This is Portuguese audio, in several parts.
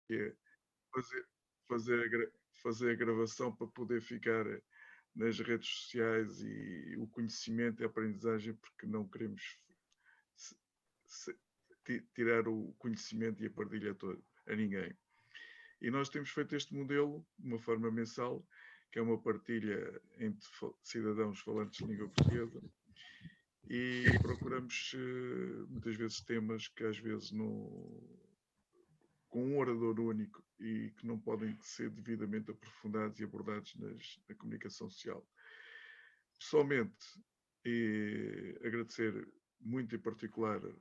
que é fazer, fazer, fazer a gravação para poder ficar nas redes sociais e o conhecimento e a aprendizagem, porque não queremos se, tirar o conhecimento e a partilha toda a ninguém. E nós temos feito este modelo de uma forma mensal, que é uma partilha entre cidadãos falantes de língua portuguesa, e procuramos muitas vezes temas que às vezes com um orador único e que não podem ser devidamente aprofundados e abordados na comunicação social. Pessoalmente, e agradecer muito em particular ao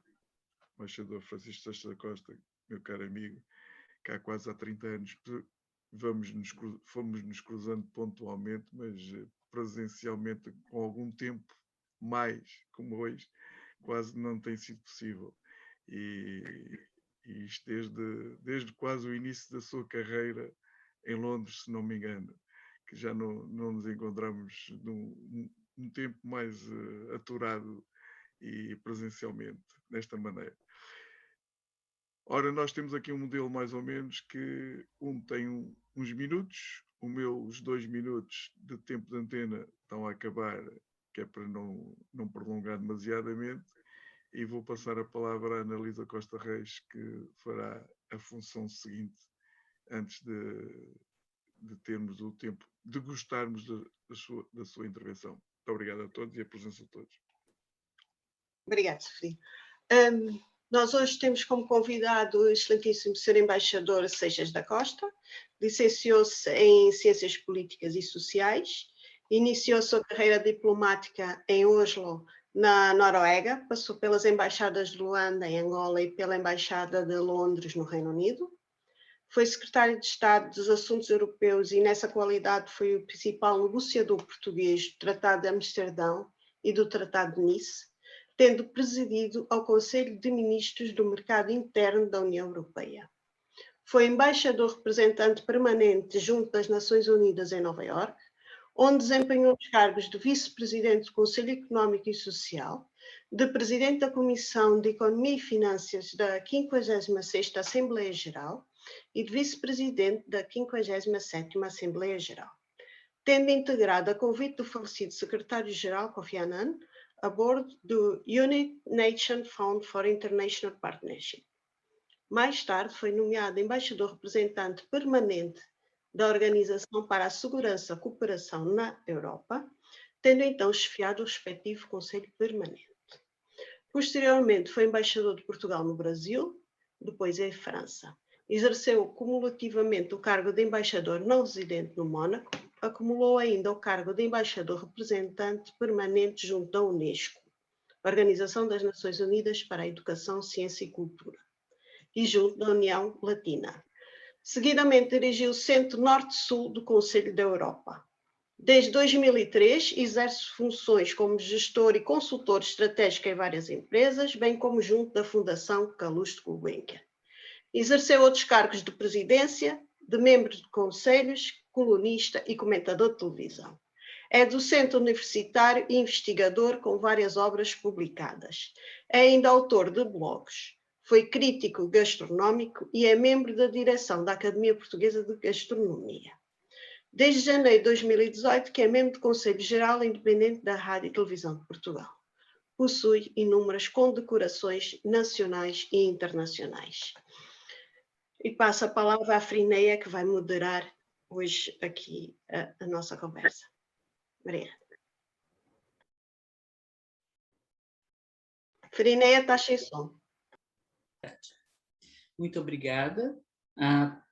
embaixador Francisco Seixas da Costa, meu caro amigo, que há quase 30 anos fomos nos cruzando pontualmente, mas presencialmente com algum tempo mais, como hoje, quase não tem sido possível. E isto desde quase o início da sua carreira em Londres, se não me engano, que já não nos encontramos num tempo mais aturado e presencialmente, desta maneira. Ora, nós temos aqui um modelo mais ou menos que tem uns minutos, os 2 minutos de tempo de antena estão a acabar, que é para não prolongar demasiadamente, e vou passar a palavra à Analisa Costa Reis, que fará a função seguinte antes de termos o tempo, de gostarmos da sua intervenção. Muito obrigado a todos e a presença de todos. Obrigada, Sofia. Nós hoje temos como convidado o excelentíssimo Sr. Embaixador Seixas da Costa. Licenciou-se em Ciências Políticas e Sociais, iniciou sua carreira diplomática em Oslo, na Noruega, passou pelas embaixadas de Luanda, em Angola, e pela Embaixada de Londres, no Reino Unido. Foi secretário de Estado dos Assuntos Europeus e, nessa qualidade, foi o principal negociador português do Tratado de Amsterdão e do Tratado de Nice, tendo presidido ao Conselho de Ministros do Mercado Interno da União Europeia. Foi embaixador representante permanente junto das Nações Unidas em Nova Iorque, onde desempenhou os cargos de vice-presidente do Conselho Económico e Social, de presidente da Comissão de Economia e Finanças da 56ª Assembleia Geral e de vice-presidente da 57ª Assembleia Geral, tendo integrado a convite do falecido secretário-geral Kofi Annan a bordo do United Nations Fund for International Partnership. Mais tarde foi nomeado embaixador representante permanente da Organização para a Segurança e a Cooperação na Europa, tendo então chefiado o respectivo Conselho Permanente. Posteriormente foi embaixador de Portugal no Brasil, depois em França. Exerceu cumulativamente o cargo de embaixador não residente no Mónaco, acumulou ainda o cargo de embaixador representante permanente junto da Unesco, Organização das Nações Unidas para a Educação, Ciência e Cultura, e junto da União Latina. Seguidamente dirigiu o Centro Norte-Sul do Conselho da Europa. Desde 2003, exerce funções como gestor e consultor estratégico em várias empresas, bem como junto da Fundação Calouste Gulbenkian. Exerceu outros cargos de presidência, de membro de conselhos, colunista e comentador de televisão. É docente universitário e investigador com várias obras publicadas. É ainda autor de blogs. Foi crítico gastronómico e é membro da direção da Academia Portuguesa de Gastronomia. Desde janeiro de 2018, que é membro do Conselho Geral Independente da Rádio e Televisão de Portugal. Possui inúmeras condecorações nacionais e internacionais. E passo a palavra à Frineia, que vai moderar hoje aqui a nossa conversa. Obrigada. Frineia, está sem som. Muito obrigada. A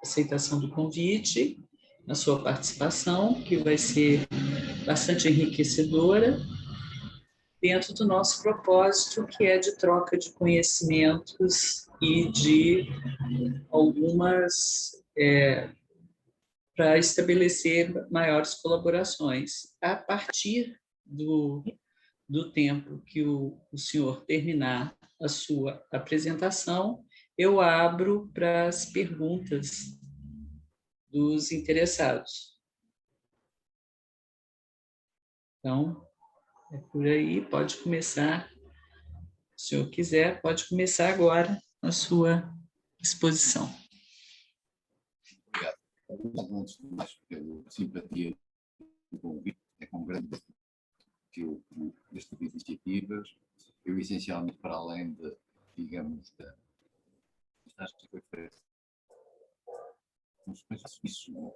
aceitação do convite, a sua participação, que vai ser bastante enriquecedora, dentro do nosso propósito, que é de troca de conhecimentos e de algumas, para estabelecer maiores colaborações. A partir do tempo que o senhor terminar a sua apresentação, eu abro para as perguntas dos interessados. Então, é por aí, pode começar. Se o senhor quiser, pode começar agora a sua disposição. Obrigado. Antes de mais, pela simpatia do convite, é com grande que eu, deste tipo de iniciativas, eu essencialmente, para além de, digamos, das coisas, isso, o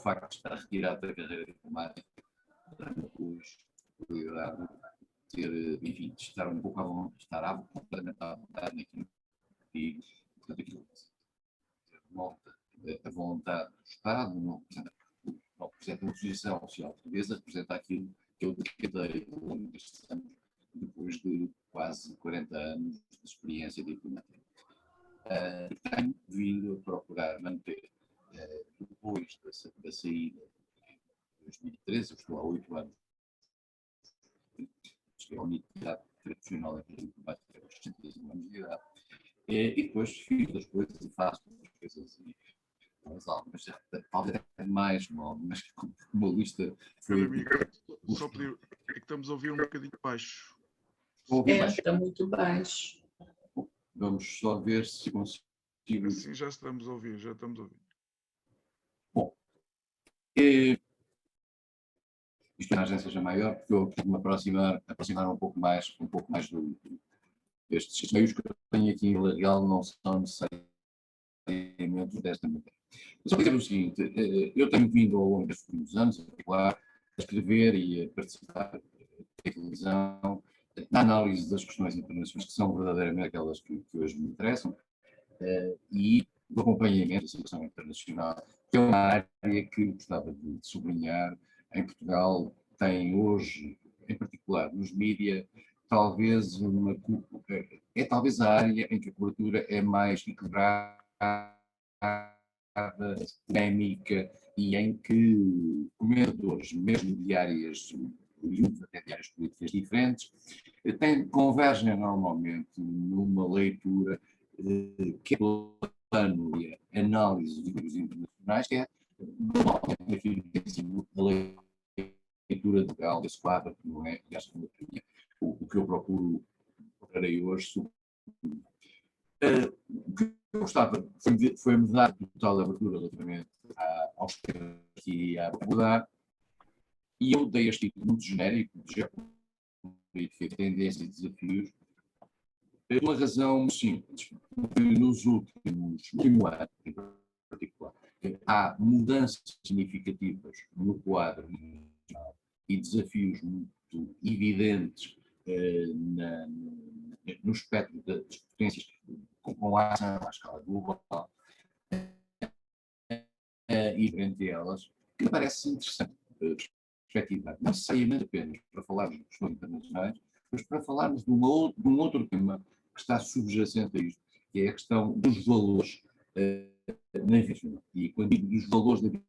facto de estar retirado da carreira diplomática, depois, possibilidade de ter, enfim, de estar um pouco à vontade, estar completamente à vontade naquilo que digo, portanto, aquilo que a vontade do Estado, não representa uma posição social portuguesa, representa aquilo que eu decadei ao longo destes anos, depois de quase 40 anos de experiência diplomática. Tenho vindo a procurar manter, depois da saída de 2013, eu estou há 8 anos, cheguei à unidade tradicional da diplomática aos 65 anos de idade, e depois fiz outras coisas e faço outras coisas, mas talvez até mais, mas como uma lista foi... Só pedir, é que estamos a ouvir um bocadinho baixo. Está muito baixo. Vamos só ver se consigo... Sim, já estamos a ouvir, já estamos a ouvir. Bom, isto na agência seja maior, porque eu quero me aproximar um pouco mais destes meios que eu tenho aqui em Vila Real, não são necessariamente desta matéria. Só dizer o seguinte, eu tenho vindo ao longo destes últimos anos, a escrever e a participar da televisão, na análise das questões internacionais, que são verdadeiramente aquelas que hoje me interessam, e do acompanhamento da situação internacional, que é uma área que eu gostava de sublinhar. Em Portugal tem hoje, em particular nos mídias, talvez talvez a área em que a cobertura é mais equilibrada, polémica, e em que comentadores, mesmo de áreas, até de áreas políticas diferentes, convergem normalmente numa leitura que é plano e análise de livros internacionais, que é normalmente a leitura legal desse quadro, que não é, aliás, o que eu procurarei hoje. O que eu gostava foi-me dar total abertura relativamente aos temas que iria abordar, e eu dei este título muito genérico de geopolítica, tendências e desafios, por uma razão muito simples, porque nos últimos anos, em particular, há mudanças significativas no quadro e desafios muito evidentes no espectro das potências com a ação à escala global, e entre elas, que me parece interessante perspectivar, não necessariamente apenas para falarmos de questões internacionais, mas para falarmos de um outro tema que está subjacente a isto, que é a questão dos valores na vida. E quando digo dos valores da vida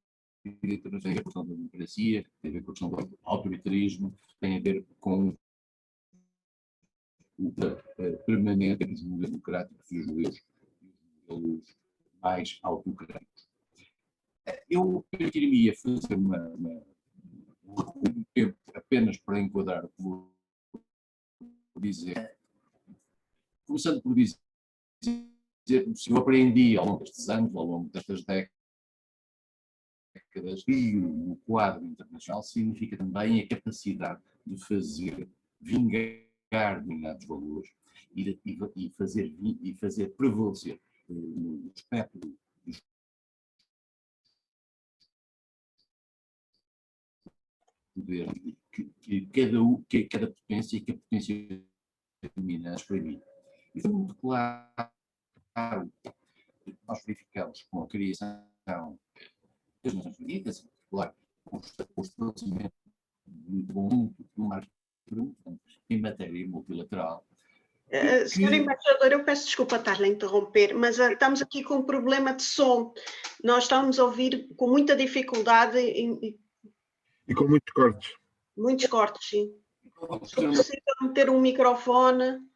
internacional, tem a ver com a questão da democracia, tem a ver com a questão do autoritarismo, tem a ver com o permanente dos modelos democráticos e os modelos mais autocráticos. Eu queria fazer um tempo apenas para enquadrar o que vou dizer, começando por dizer que eu aprendi ao longo destes anos, ao longo destas décadas, que o quadro internacional significa também a capacidade de fazer vingar determinados valores e fazer prevalecer no espectro dos poderes que cada potência e que a potência domina as proibir. E foi muito claro que nós verificamos com a criação das Nações Unidas, em particular com o estabelecimento de um marco em matéria multilateral. Senhor Embaixador, eu peço desculpa estar-lhe a interromper, mas estamos aqui com um problema de som. Nós estamos a ouvir com muita dificuldade e com muitos cortes. Muitos cortes, sim. Se possível meter um microfone.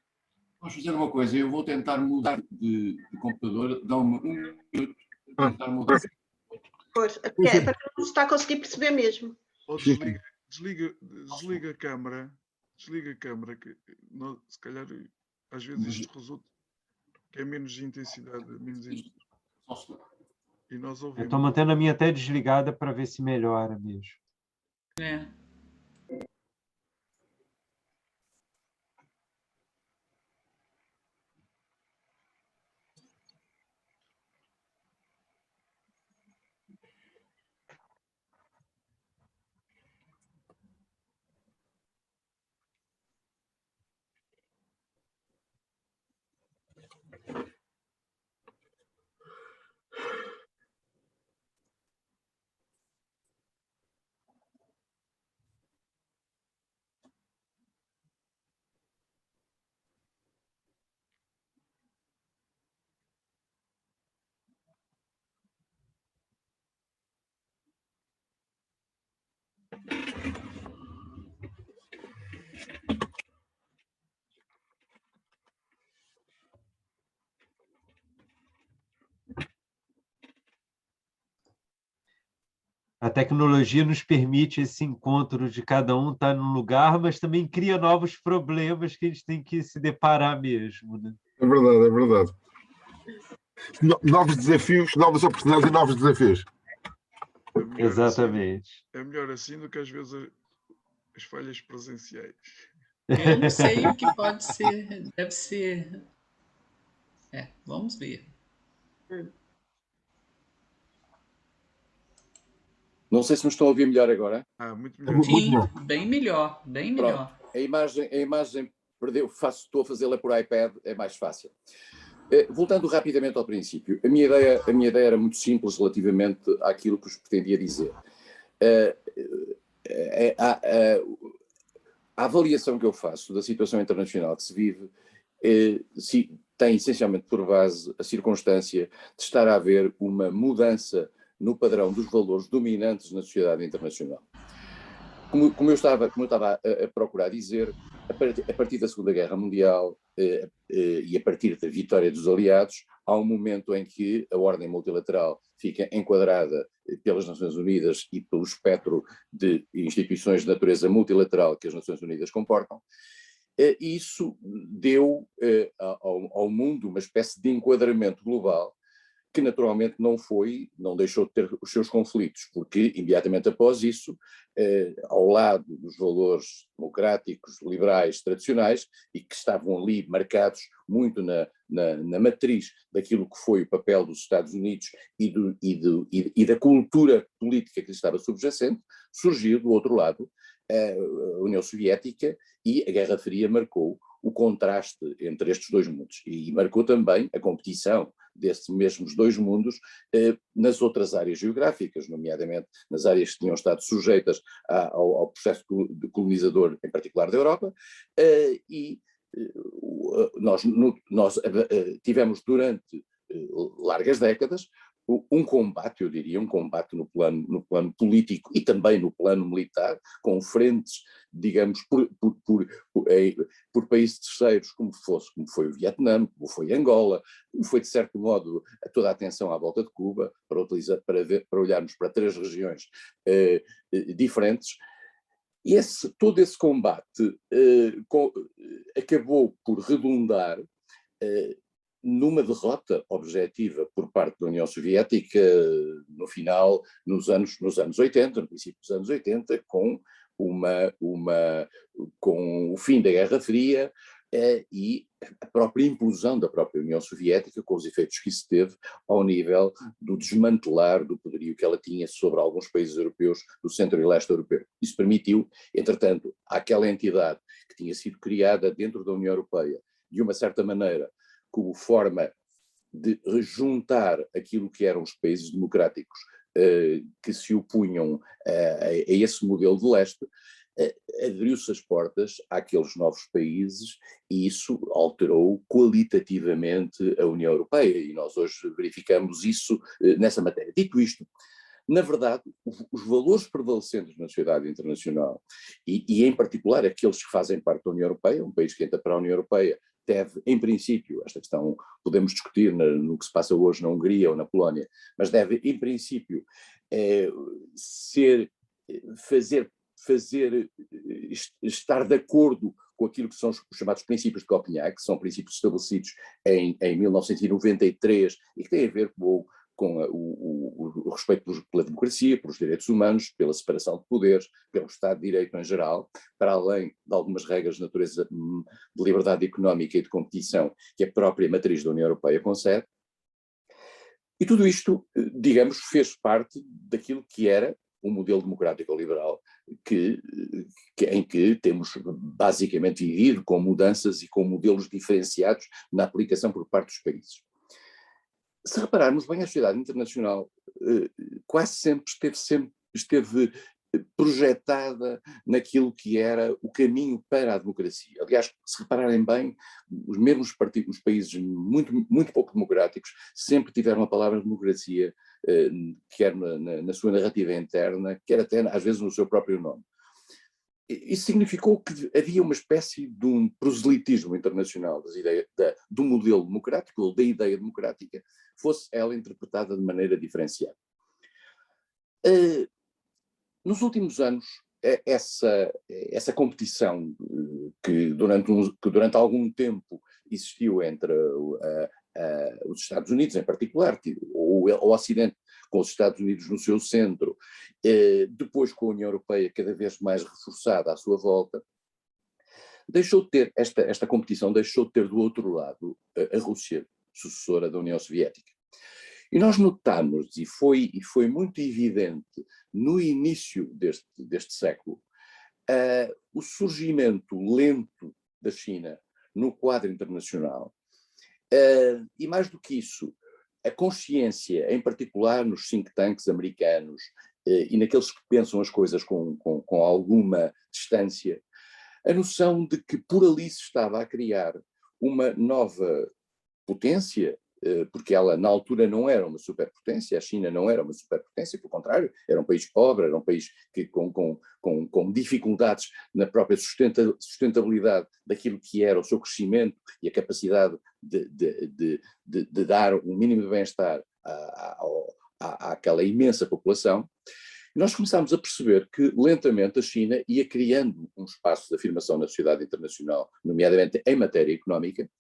Vamos fazer uma coisa, eu vou tentar mudar de computador, dá-me um minuto para tentar mudar. Pois, é para não se está a conseguir perceber mesmo. Ou desliga a câmara, que se calhar às vezes isto resulta. que é menos intensidade, menos e nós Eu ouvimos. estou mantendo a minha até desligada para ver se melhora mesmo. É. A tecnologia nos permite esse encontro de cada um estar num lugar, mas também cria novos problemas que a gente tem que se deparar mesmo, né? É verdade, é verdade. Novos desafios, novas oportunidades e novos desafios. Exatamente. É melhor assim do que às vezes as falhas presenciais. Eu não sei o que pode ser, deve ser. Vamos ver. Não sei se me estão a ouvir melhor agora. Muito melhor. Sim, bem melhor, bem melhor. Pronto, a imagem perdeu, estou a fazê-la por iPad, é mais fácil. Voltando rapidamente ao princípio, a minha ideia era muito simples relativamente àquilo que vos pretendia dizer. A avaliação que eu faço da situação internacional que se vive tem essencialmente por base a circunstância de estar a haver uma mudança no padrão dos valores dominantes na sociedade internacional. Como eu estava a procurar dizer, a partir da Segunda Guerra Mundial e a partir da vitória dos aliados, há um momento em que a ordem multilateral fica enquadrada pelas Nações Unidas e pelo espectro de instituições de natureza multilateral que as Nações Unidas comportam. Isso deu ao mundo uma espécie de enquadramento global que naturalmente não deixou de ter os seus conflitos, porque imediatamente após isso, ao lado dos valores democráticos, liberais, tradicionais, e que estavam ali marcados muito na matriz daquilo que foi o papel dos Estados Unidos e da cultura política que lhe estava subjacente, surgiu do outro lado a União Soviética, e a Guerra Fria marcou o contraste entre estes dois mundos e marcou também a competição desses mesmos dois mundos nas outras áreas geográficas, nomeadamente nas áreas que tinham estado sujeitas ao processo colonizador, em particular da Europa, e nós tivemos durante largas décadas um combate, eu diria, um combate no plano político e também no plano militar, com frentes, digamos, por países terceiros, como foi o Vietnã, como foi Angola, como foi, de certo modo, toda a atenção à volta de Cuba, para olharmos para três regiões diferentes. E todo esse combate acabou por redundar numa derrota objetiva por parte da União Soviética no final, nos anos 80, no princípio dos anos 80, com o fim da Guerra Fria e a própria implosão da própria União Soviética, com os efeitos que isso teve ao nível do desmantelar do poderio que ela tinha sobre alguns países europeus do centro e leste europeu. Isso permitiu, entretanto, àquela entidade que tinha sido criada dentro da União Europeia, de uma certa maneira, como forma de juntar aquilo que eram os países democráticos que se opunham a esse modelo de leste, abriu-se as portas àqueles novos países e isso alterou qualitativamente a União Europeia e nós hoje verificamos isso nessa matéria. Dito isto, na verdade, os valores prevalecentes na sociedade internacional e em particular aqueles que fazem parte da União Europeia, um país que entra para a União Europeia deve, em princípio, esta questão podemos discutir no que se passa hoje na Hungria ou na Polónia, mas deve, em princípio, estar de acordo com aquilo que são os chamados princípios de Copenhague, que são princípios estabelecidos em 1993 e que têm a ver com o respeito pela democracia, pelos direitos humanos, pela separação de poderes, pelo Estado de Direito em geral, para além de algumas regras de natureza de liberdade económica e de competição que a própria matriz da União Europeia concede. E tudo isto, digamos, fez parte daquilo que era um modelo democrático liberal em que temos basicamente vivido com mudanças e com modelos diferenciados na aplicação por parte dos países. Se repararmos bem, a sociedade internacional quase sempre esteve projetada naquilo que era o caminho para a democracia. Aliás, se repararem bem, os países muito pouco democráticos sempre tiveram a palavra democracia, quer na sua narrativa interna, quer até às vezes no seu próprio nome. Isso significou que havia uma espécie de um proselitismo internacional das ideias, do modelo democrático, ou da ideia democrática, fosse ela interpretada de maneira diferenciada. Nos últimos anos, essa competição que durante algum tempo existiu entre os Estados Unidos, em particular, ou o Ocidente, com os Estados Unidos no seu centro, depois com a União Europeia cada vez mais reforçada à sua volta, deixou de ter, esta competição deixou de ter do outro lado a Rússia, sucessora da União Soviética. E nós notamos, e foi muito evidente no início deste século, o surgimento lento da China no quadro internacional, e mais do que isso, a consciência, em particular nos think tanks americanos e naqueles que pensam as coisas com alguma distância, a noção de que por ali se estava a criar uma nova potência, porque ela na altura não era uma superpotência, a China não era uma superpotência, pelo contrário, era um país pobre, era um país que, com dificuldades na própria sustentabilidade daquilo que era o seu crescimento e a capacidade de dar um mínimo de bem-estar àquela imensa população. Nós começámos a perceber que lentamente a China ia criando um espaço de afirmação na sociedade internacional, nomeadamente em matéria económica,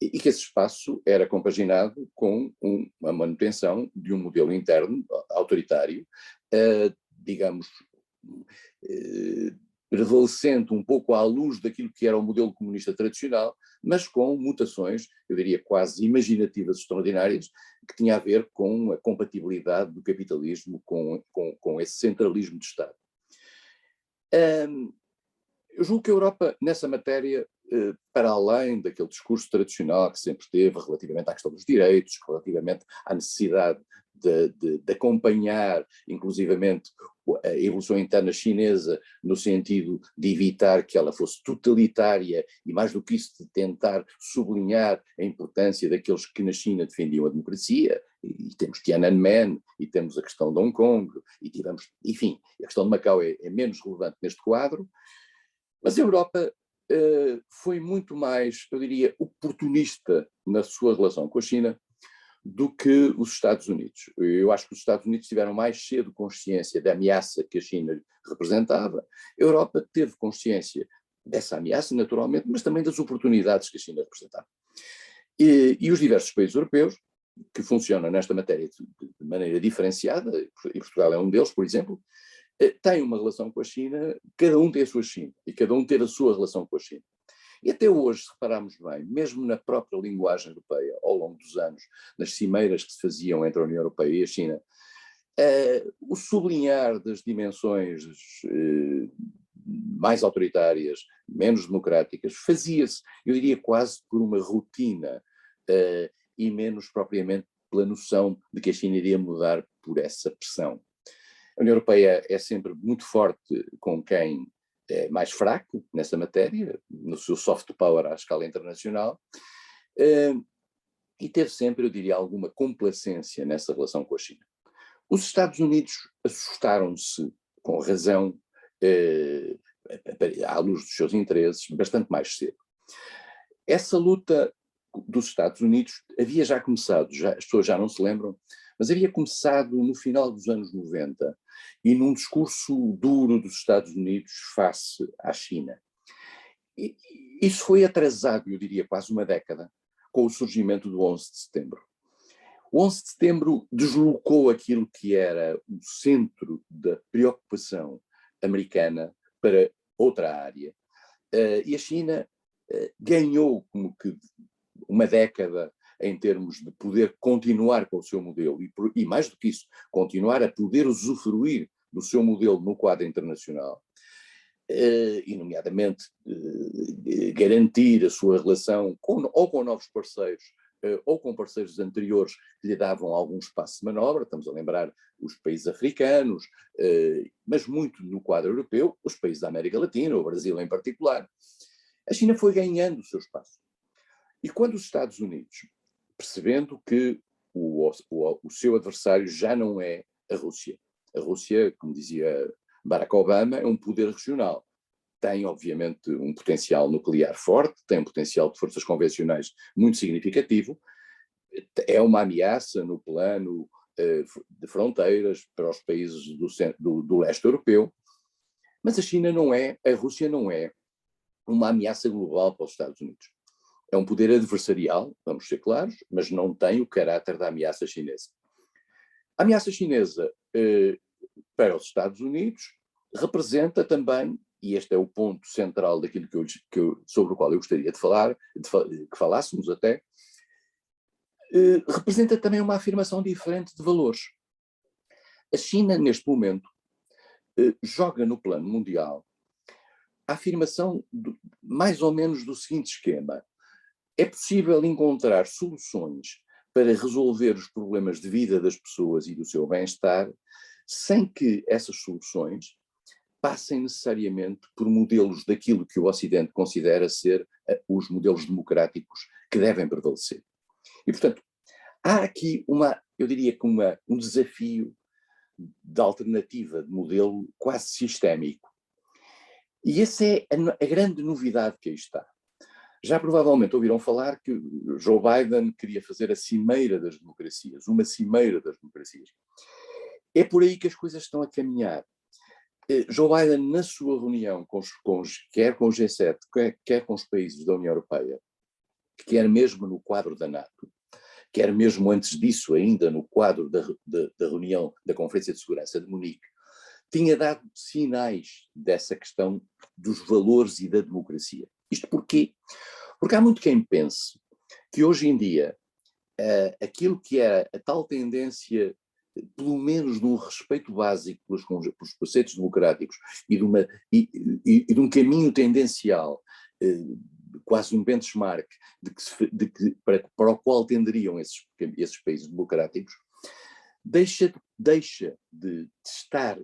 e que esse espaço era compaginado com a manutenção de um modelo interno autoritário, digamos, prevalecente um pouco à luz daquilo que era o modelo comunista tradicional, mas com mutações, eu diria quase imaginativas extraordinárias, que tinha a ver com a compatibilidade do capitalismo com esse centralismo de Estado. Eu julgo que a Europa, nessa matéria, para além daquele discurso tradicional que sempre teve relativamente à questão dos direitos, relativamente à necessidade de acompanhar, inclusivamente, a evolução interna chinesa, no sentido de evitar que ela fosse totalitária e, mais do que isso, de tentar sublinhar a importância daqueles que na China defendiam a democracia, e temos Tiananmen, e temos a questão de Hong Kong, e tivemos, enfim, a questão de Macau é menos relevante neste quadro, mas a Europa foi muito mais, eu diria, oportunista na sua relação com a China do que os Estados Unidos. Eu acho que os Estados Unidos tiveram mais cedo consciência da ameaça que a China representava. A Europa teve consciência dessa ameaça, naturalmente, mas também das oportunidades que a China representava. E os diversos países europeus, que funcionam nesta matéria de maneira diferenciada, e Portugal é um deles, por exemplo, têm uma relação com a China, cada um tem a sua China, e cada um tem a sua relação com a China. E até hoje, se repararmos bem, mesmo na própria linguagem europeia, ao longo dos anos, nas cimeiras que se faziam entre a União Europeia e a China, o sublinhar das dimensões mais autoritárias, menos democráticas, fazia-se, eu diria, quase por uma rotina, e menos propriamente pela noção de que a China iria mudar por essa pressão. A União Europeia é sempre muito forte com quem é mais fraco nessa matéria, no seu soft power à escala internacional, e teve sempre, eu diria, alguma complacência nessa relação com a China. Os Estados Unidos assustaram-se, com razão, à luz dos seus interesses, bastante mais cedo. Essa luta dos Estados Unidos havia já começado, as pessoas já não se lembram, mas havia começado no final dos anos 90 e num discurso duro dos Estados Unidos face à China. isso foi atrasado, eu diria, quase uma década, com o surgimento do 11 de setembro. O 11 de setembro deslocou aquilo que era o centro da preocupação americana para outra área. E a China ganhou como que uma década em termos de poder continuar com o seu modelo e mais do que isso, continuar a poder usufruir do seu modelo no quadro internacional, e nomeadamente garantir a sua relação ou com novos parceiros ou com parceiros anteriores que lhe davam algum espaço de manobra. Estamos a lembrar os países africanos, mas muito no quadro europeu, os países da América Latina, o Brasil em particular. A China foi ganhando o seu espaço. E quando os Estados Unidos, percebendo que o seu adversário já não é a Rússia, como dizia Barack Obama, é um poder regional. Tem, obviamente, um potencial nuclear forte, tem um potencial de forças convencionais muito significativo, é uma ameaça no plano de fronteiras para os países do leste europeu, mas a Rússia não é uma ameaça global para os Estados Unidos. É um poder adversarial, vamos ser claros, mas não tem o caráter da ameaça chinesa. A ameaça chinesa para os Estados Unidos representa também, e este é o ponto central daquilo sobre o qual eu gostaria de falar, que falássemos até, representa também uma afirmação diferente de valores. A China, neste momento, joga no plano mundial a afirmação mais ou menos do seguinte esquema: é possível encontrar soluções para resolver os problemas de vida das pessoas e do seu bem-estar sem que essas soluções passem necessariamente por modelos daquilo que o Ocidente considera ser os modelos democráticos que devem prevalecer. E, portanto, há aqui eu diria que um desafio de alternativa de modelo quase sistémico. E essa é a grande novidade que aí está. Já provavelmente ouviram falar que Joe Biden queria fazer a cimeira das democracias, uma cimeira das democracias. É por aí que as coisas estão a caminhar. Joe Biden, na sua reunião quer com o G7, quer com os países da União Europeia, quer mesmo no quadro da NATO, quer mesmo antes disso, ainda no quadro da reunião da Conferência de Segurança de Munique, tinha dado sinais dessa questão dos valores e da democracia. Isto porquê? Porque há muito quem pense que hoje em dia aquilo que é a tal tendência, pelo menos de um respeito básico pelos preceitos democráticos e de um caminho tendencial, quase um benchmark para o qual tenderiam esses países democráticos, deixa de estar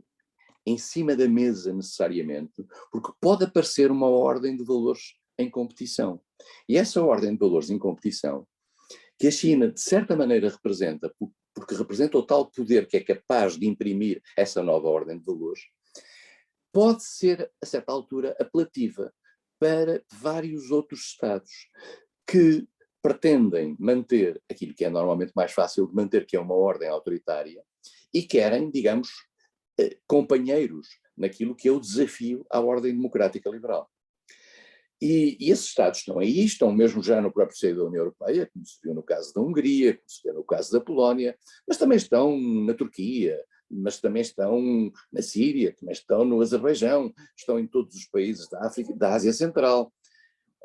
em cima da mesa necessariamente, porque pode aparecer uma ordem de valores em competição. E essa ordem de valores em competição, que a China de certa maneira representa, porque representa o tal poder que é capaz de imprimir essa nova ordem de valores, pode ser, a certa altura, apelativa para vários outros Estados que pretendem manter aquilo que é normalmente mais fácil de manter, que é uma ordem autoritária, e querem, digamos, companheiros naquilo que é o desafio à ordem democrática liberal. E esses Estados estão aí, estão mesmo já no próprio seio da União Europeia, como se viu no caso da Hungria, como se viu no caso da Polónia, mas também estão na Turquia, mas também estão na Síria, também estão no Azerbaijão, estão em todos os países da África, da Ásia Central.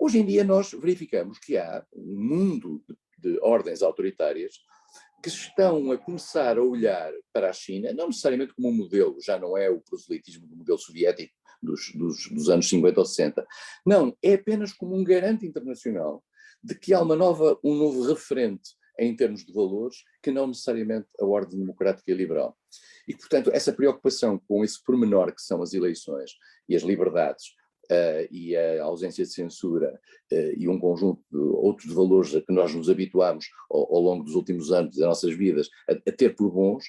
Hoje em dia nós verificamos que há um mundo de ordens autoritárias que estão a começar a olhar para a China, não necessariamente como um modelo, já não é o proselitismo do modelo soviético dos anos 50 ou 60, não, é apenas como um garante internacional de que há um novo referente em termos de valores, que não necessariamente a ordem democrática e liberal. E, portanto, essa preocupação com esse pormenor que são as eleições e as liberdades, e a ausência de censura, e um conjunto de outros valores a que nós nos habituámos ao longo dos últimos anos das nossas vidas a ter por bons,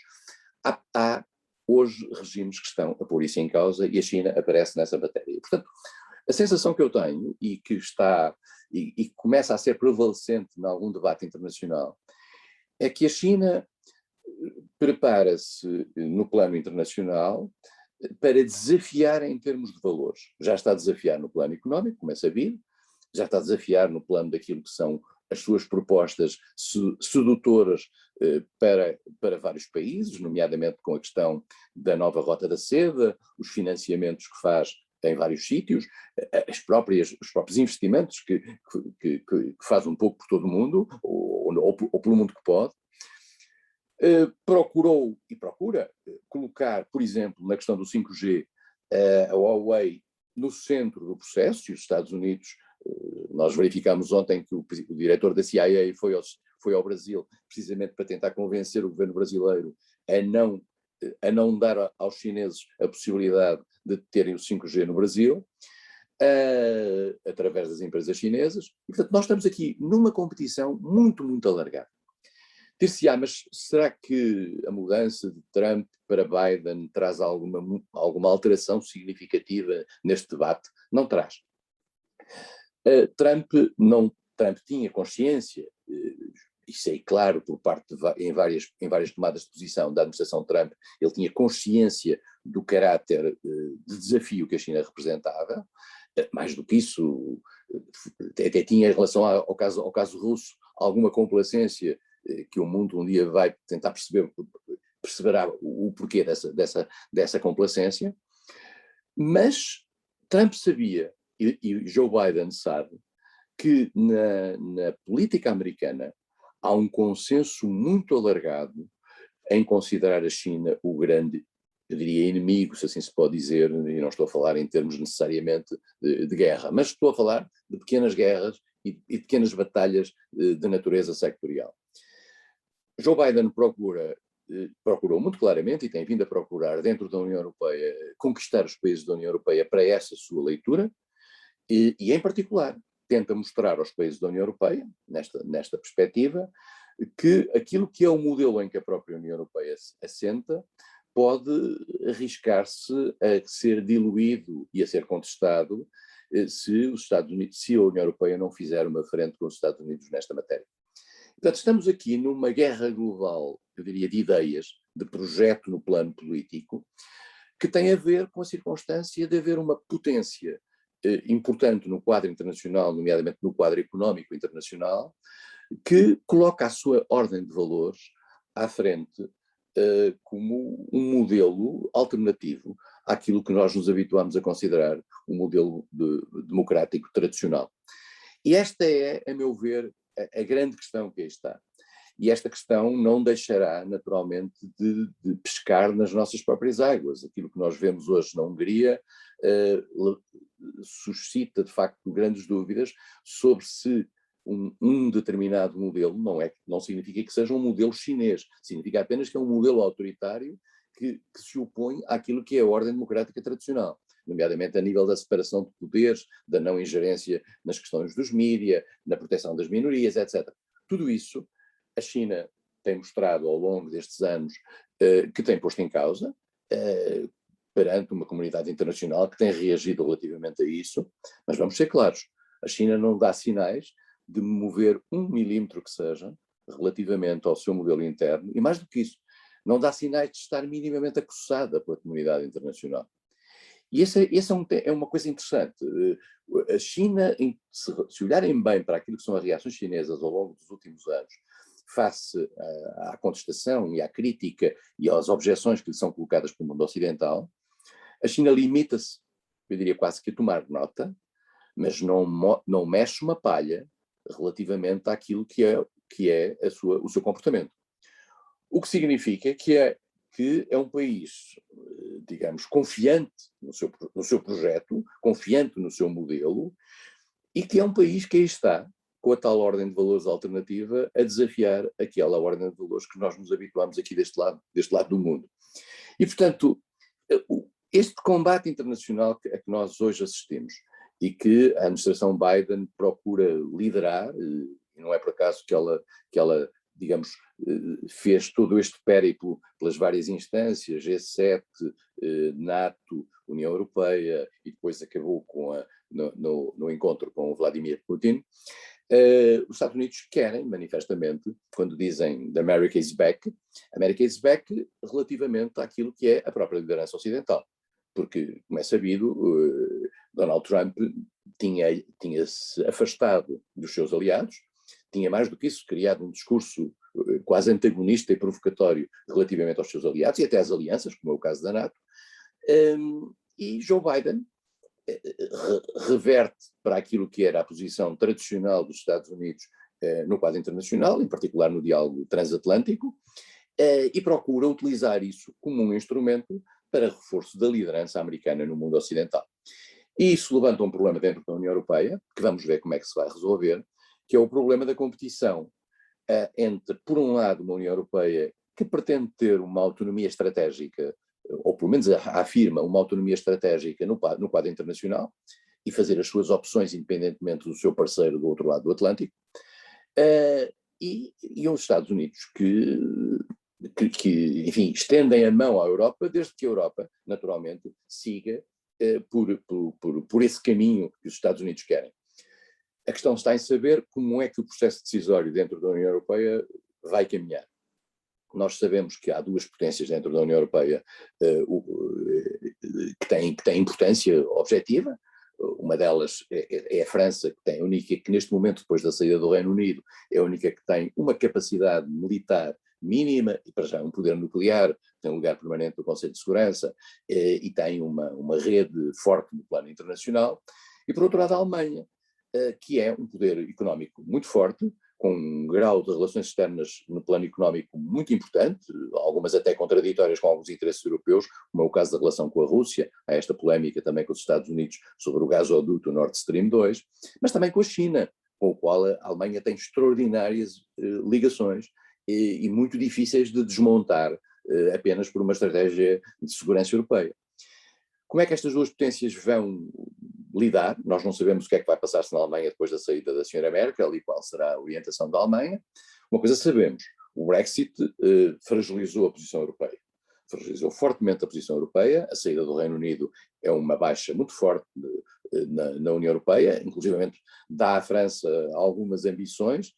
há hoje regimes que estão a pôr isso em causa e a China aparece nessa matéria. E, portanto, a sensação que eu tenho e que está e começa a ser prevalecente em algum debate internacional é que a China prepara-se no plano internacional para desafiar em termos de valores. Já está a desafiar no plano económico, como é sabido, já está a desafiar no plano daquilo que são as suas propostas sedutoras para vários países, nomeadamente com a questão da nova Rota da Seda, os financiamentos que faz em vários sítios, os próprios investimentos que faz um pouco por todo o mundo, ou pelo mundo que pode. Procurou e procura colocar, por exemplo, na questão do 5G, a Huawei no centro do processo, e os Estados Unidos, nós verificámos ontem que o diretor da CIA foi ao Brasil precisamente para tentar convencer o governo brasileiro a não dar aos chineses a possibilidade de terem o 5G no Brasil, através das empresas chinesas. E, portanto, nós estamos aqui numa competição muito, muito alargada. Dir-se-á, mas será que a mudança de Trump para Biden traz alguma alteração significativa neste debate? Não traz. Trump tinha consciência, isso é claro por parte em várias tomadas de posição da administração Trump, ele tinha consciência do caráter de desafio que a China representava. Mais do que isso, até tinha em relação ao caso russo alguma complacência que o mundo um dia vai tentar perceberá o porquê dessa complacência, mas Trump sabia, e Joe Biden sabe, que na política americana há um consenso muito alargado em considerar a China o grande, eu diria, inimigo, se assim se pode dizer, e não estou a falar em termos necessariamente de guerra, mas estou a falar de pequenas guerras e pequenas batalhas de natureza sectorial. Joe Biden procurou muito claramente, e tem vindo a procurar dentro da União Europeia, conquistar os países da União Europeia para essa sua leitura, e em particular tenta mostrar aos países da União Europeia, nesta perspectiva, que aquilo que é o modelo em que a própria União Europeia assenta pode arriscar-se a ser diluído e a ser contestado se a União Europeia não fizer uma frente com os Estados Unidos nesta matéria. Portanto, estamos aqui numa guerra global, eu diria, de ideias, de projeto no plano político, que tem a ver com a circunstância de haver uma potência importante no quadro internacional, nomeadamente no quadro económico internacional, que coloca a sua ordem de valores à frente como um modelo alternativo àquilo que nós nos habituamos a considerar um modelo democrático tradicional. E esta é, a meu ver, a grande questão que aí está. E esta questão não deixará, naturalmente, de pescar nas nossas próprias águas. Aquilo que nós vemos hoje na Hungria suscita, de facto, grandes dúvidas sobre se um determinado modelo não significa que seja um modelo chinês, significa apenas que é um modelo autoritário que se opõe àquilo que é a ordem democrática tradicional, nomeadamente a nível da separação de poderes, da não ingerência nas questões dos mídia, na proteção das minorias, etc. Tudo isso a China tem mostrado ao longo destes anos que tem posto em causa perante uma comunidade internacional que tem reagido relativamente a isso, mas vamos ser claros, a China não dá sinais de mover 1 milímetro que seja relativamente ao seu modelo interno, e mais do que isso, não dá sinais de estar minimamente acossada pela comunidade internacional. E essa é uma coisa interessante. A China, se olharem bem para aquilo que são as reações chinesas ao longo dos últimos anos, face à contestação e à crítica e às objeções que lhe são colocadas pelo mundo ocidental, a China limita-se, eu diria quase que a tomar nota, mas não mexe uma palha relativamente àquilo que é o seu comportamento. O que significa que é um país, digamos, confiante no seu projeto, confiante no seu modelo, e que é um país que aí está, com a tal ordem de valores alternativa, a desafiar aquela ordem de valores que nós nos habituamos aqui deste lado do mundo. E, portanto, este combate internacional a que nós hoje assistimos e que a administração Biden procura liderar, e não é por acaso que ela digamos, fez todo este périplo pelas várias instâncias, G7, NATO, União Europeia, e depois acabou no encontro com o Vladimir Putin. Os Estados Unidos querem, manifestamente, quando dizem the America is back relativamente àquilo que é a própria liderança ocidental. porque, como é sabido, Donald Trump tinha-se afastado dos seus aliados, tinha mais do que isso, criado um discurso quase antagonista e provocatório relativamente aos seus aliados e até às alianças, como é o caso da NATO, e Joe Biden reverte para aquilo que era a posição tradicional dos Estados Unidos no quadro internacional, em particular no diálogo transatlântico, e procura utilizar isso como um instrumento para reforço da liderança americana no mundo ocidental. E isso levanta um problema dentro da União Europeia, que vamos ver como é que se vai resolver, que é o problema da competição entre, por um lado, uma União Europeia que pretende ter uma autonomia estratégica, ou pelo menos afirma uma autonomia estratégica no quadro internacional, e fazer as suas opções independentemente do seu parceiro do outro lado do Atlântico, e os Estados Unidos que, enfim, estendem a mão à Europa, desde que a Europa, naturalmente, siga por esse caminho que os Estados Unidos querem. A questão está em saber como é que o processo decisório dentro da União Europeia vai caminhar. Nós sabemos que há duas potências dentro da União Europeia que têm importância objetiva. Uma delas é a França, que tem a única, que neste momento, depois da saída do Reino Unido, é a única que tem uma capacidade militar mínima, e para já um poder nuclear, tem um lugar permanente no Conselho de Segurança, e tem uma rede forte no plano internacional. E por outro lado a Alemanha, que é um poder económico muito forte, com um grau de relações externas no plano económico muito importante, algumas até contraditórias com alguns interesses europeus, como é o caso da relação com a Rússia, há esta polémica também com os Estados Unidos sobre o gasoduto Nord Stream 2, mas também com a China, com o qual a Alemanha tem extraordinárias ligações e muito difíceis de desmontar apenas por uma estratégia de segurança europeia. Como é que estas duas potências vão lidar? Nós não sabemos o que é que vai passar-se na Alemanha depois da saída da senhora Merkel e qual será a orientação da Alemanha. Uma coisa sabemos, o Brexit fragilizou a posição europeia. Fragilizou fortemente a posição europeia, a saída do Reino Unido é uma baixa muito forte na União Europeia, inclusivamente dá à França algumas ambições,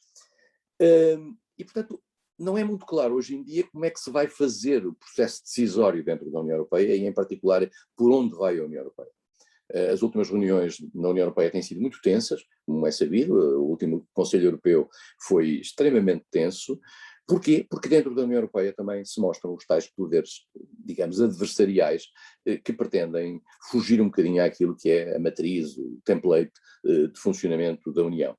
e portanto não é muito claro hoje em dia como é que se vai fazer o processo decisório dentro da União Europeia e em particular por onde vai a União Europeia. As últimas reuniões na União Europeia têm sido muito tensas, como é sabido, o último Conselho Europeu foi extremamente tenso. Porquê? Porque dentro da União Europeia também se mostram os tais poderes, digamos, adversariais, que pretendem fugir um bocadinho àquilo que é a matriz, o template de funcionamento da União.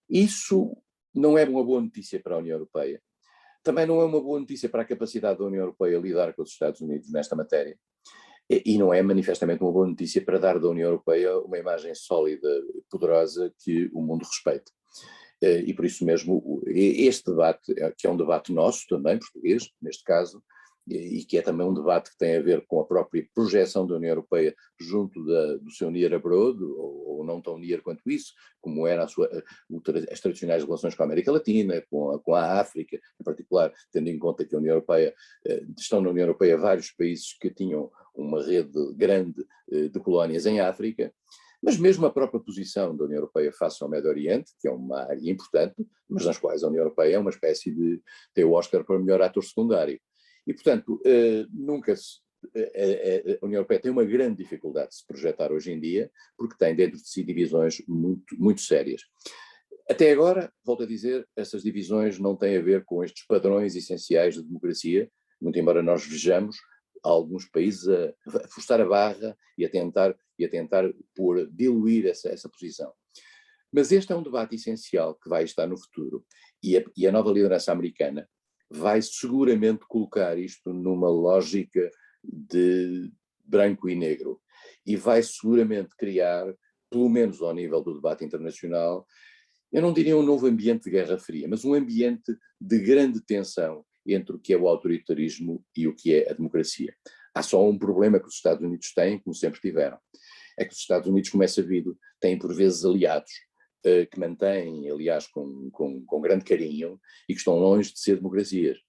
Isso não é uma boa notícia para a União Europeia. Também não é uma boa notícia para a capacidade da União Europeia lidar com os Estados Unidos nesta matéria. E não é manifestamente uma boa notícia para dar da União Europeia uma imagem sólida, poderosa, que o mundo respeite. E por isso mesmo este debate, que é um debate nosso também, português, neste caso, e que é também um debate que tem a ver com a própria projeção da União Europeia junto do seu near abroad, ou não tão near quanto isso, como eram as tradicionais relações com a América Latina, com a África, em particular, tendo em conta que a União Europeia, estão na União Europeia vários países que tinham uma rede grande de colónias em África, mas mesmo a própria posição da União Europeia face ao Médio Oriente, que é uma área importante, mas nas quais a União Europeia é uma espécie de tem o Oscar para melhor ator secundário. E, portanto, a União Europeia tem uma grande dificuldade de se projetar hoje em dia, porque tem dentro de si divisões muito, muito sérias. Até agora, volto a dizer, essas divisões não têm a ver com estes padrões essenciais de democracia, muito embora nós vejamos alguns países a forçar a barra e a tentar diluir essa posição. Mas este é um debate essencial que vai estar no futuro, e a nova liderança americana vai seguramente colocar isto numa lógica de branco e negro, e vai seguramente criar, pelo menos ao nível do debate internacional, eu não diria um novo ambiente de Guerra Fria, mas um ambiente de grande tensão entre o que é o autoritarismo e o que é a democracia. Há só um problema que os Estados Unidos têm, como sempre tiveram, é que os Estados Unidos, como é sabido, têm por vezes aliados que mantêm, aliás, com grande carinho e que estão longe de ser democracias.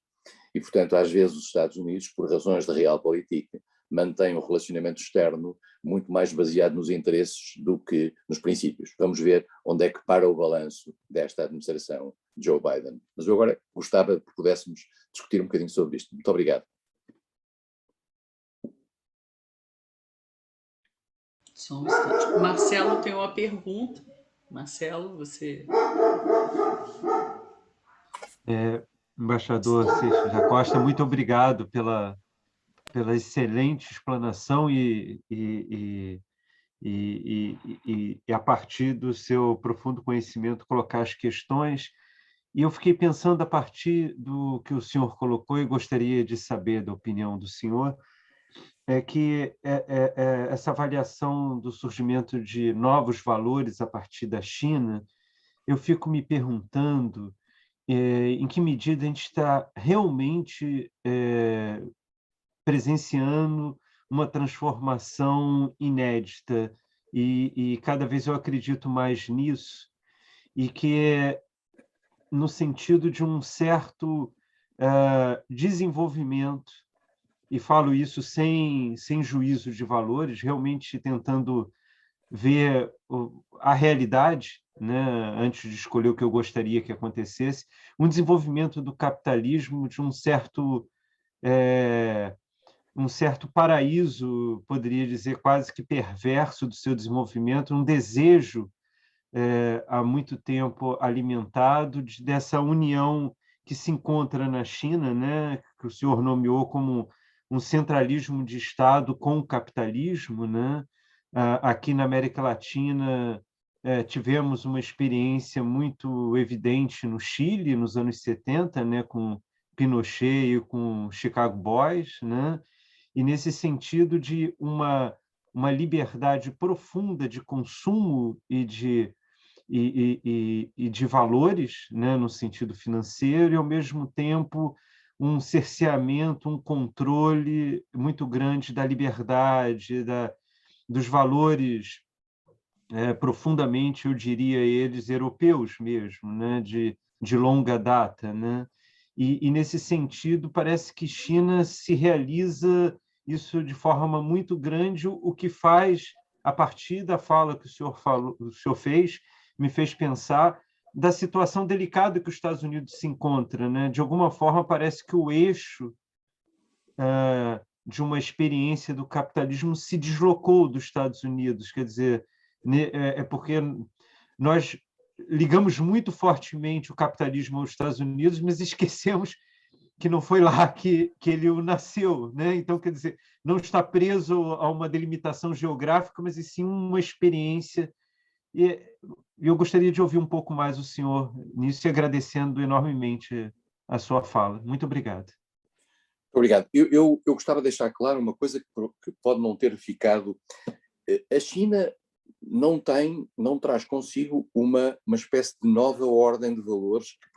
E, portanto, às vezes os Estados Unidos, por razões de realpolitik, mantêm um relacionamento externo muito mais baseado nos interesses do que nos princípios. Vamos ver onde é que para o balanço desta administração de Joe Biden. Mas eu agora gostava que pudéssemos discutir um bocadinho sobre isto. Muito obrigado. Só um instante. O Marcelo tem uma pergunta. Marcelo, você... Embaixador Seixas da Costa, muito obrigado pela excelente explanação e a partir do seu profundo conhecimento colocar as questões. E eu fiquei pensando a partir do que o senhor colocou e gostaria de saber da opinião do senhor, que essa avaliação do surgimento de novos valores a partir da China, eu fico me perguntando em que medida a gente está realmente presenciando uma transformação inédita, e cada vez eu acredito mais nisso, e que é no sentido de um certo desenvolvimento, e falo isso sem juízo de valores, realmente tentando ver a realidade, né, antes de escolher o que eu gostaria que acontecesse, um desenvolvimento do capitalismo de um certo paraíso, poderia dizer, quase que perverso do seu desenvolvimento, um desejo há muito tempo alimentado dessa união que se encontra na China, né, que o senhor nomeou como um centralismo de Estado com o capitalismo, né? Aqui na América Latina tivemos uma experiência muito evidente no Chile, nos anos 70, né, com Pinochet e com Chicago Boys, né? E nesse sentido de uma liberdade profunda de consumo e de valores, né, no sentido financeiro, e, ao mesmo tempo, um cerceamento, um controle muito grande da liberdade, dos valores profundamente, eu diria eles, europeus mesmo, né, de longa data, né? E, nesse sentido, parece que China se realiza isso de forma muito grande, o que faz, a partir da fala que o senhor fez, me fez pensar da situação delicada que os Estados Unidos se encontra, né? De alguma forma, parece que o eixo de uma experiência do capitalismo se deslocou dos Estados Unidos, quer dizer, porque nós ligamos muito fortemente o capitalismo aos Estados Unidos, mas esquecemos que não foi lá que ele nasceu, né? Então, quer dizer, não está preso a uma delimitação geográfica, mas sim uma experiência. E eu gostaria de ouvir um pouco mais o senhor nisso, e agradecendo enormemente a sua fala. Muito obrigado. Obrigado. Eu gostava de deixar claro uma coisa que pode não ter ficado. A China não traz consigo uma espécie de nova ordem de valores que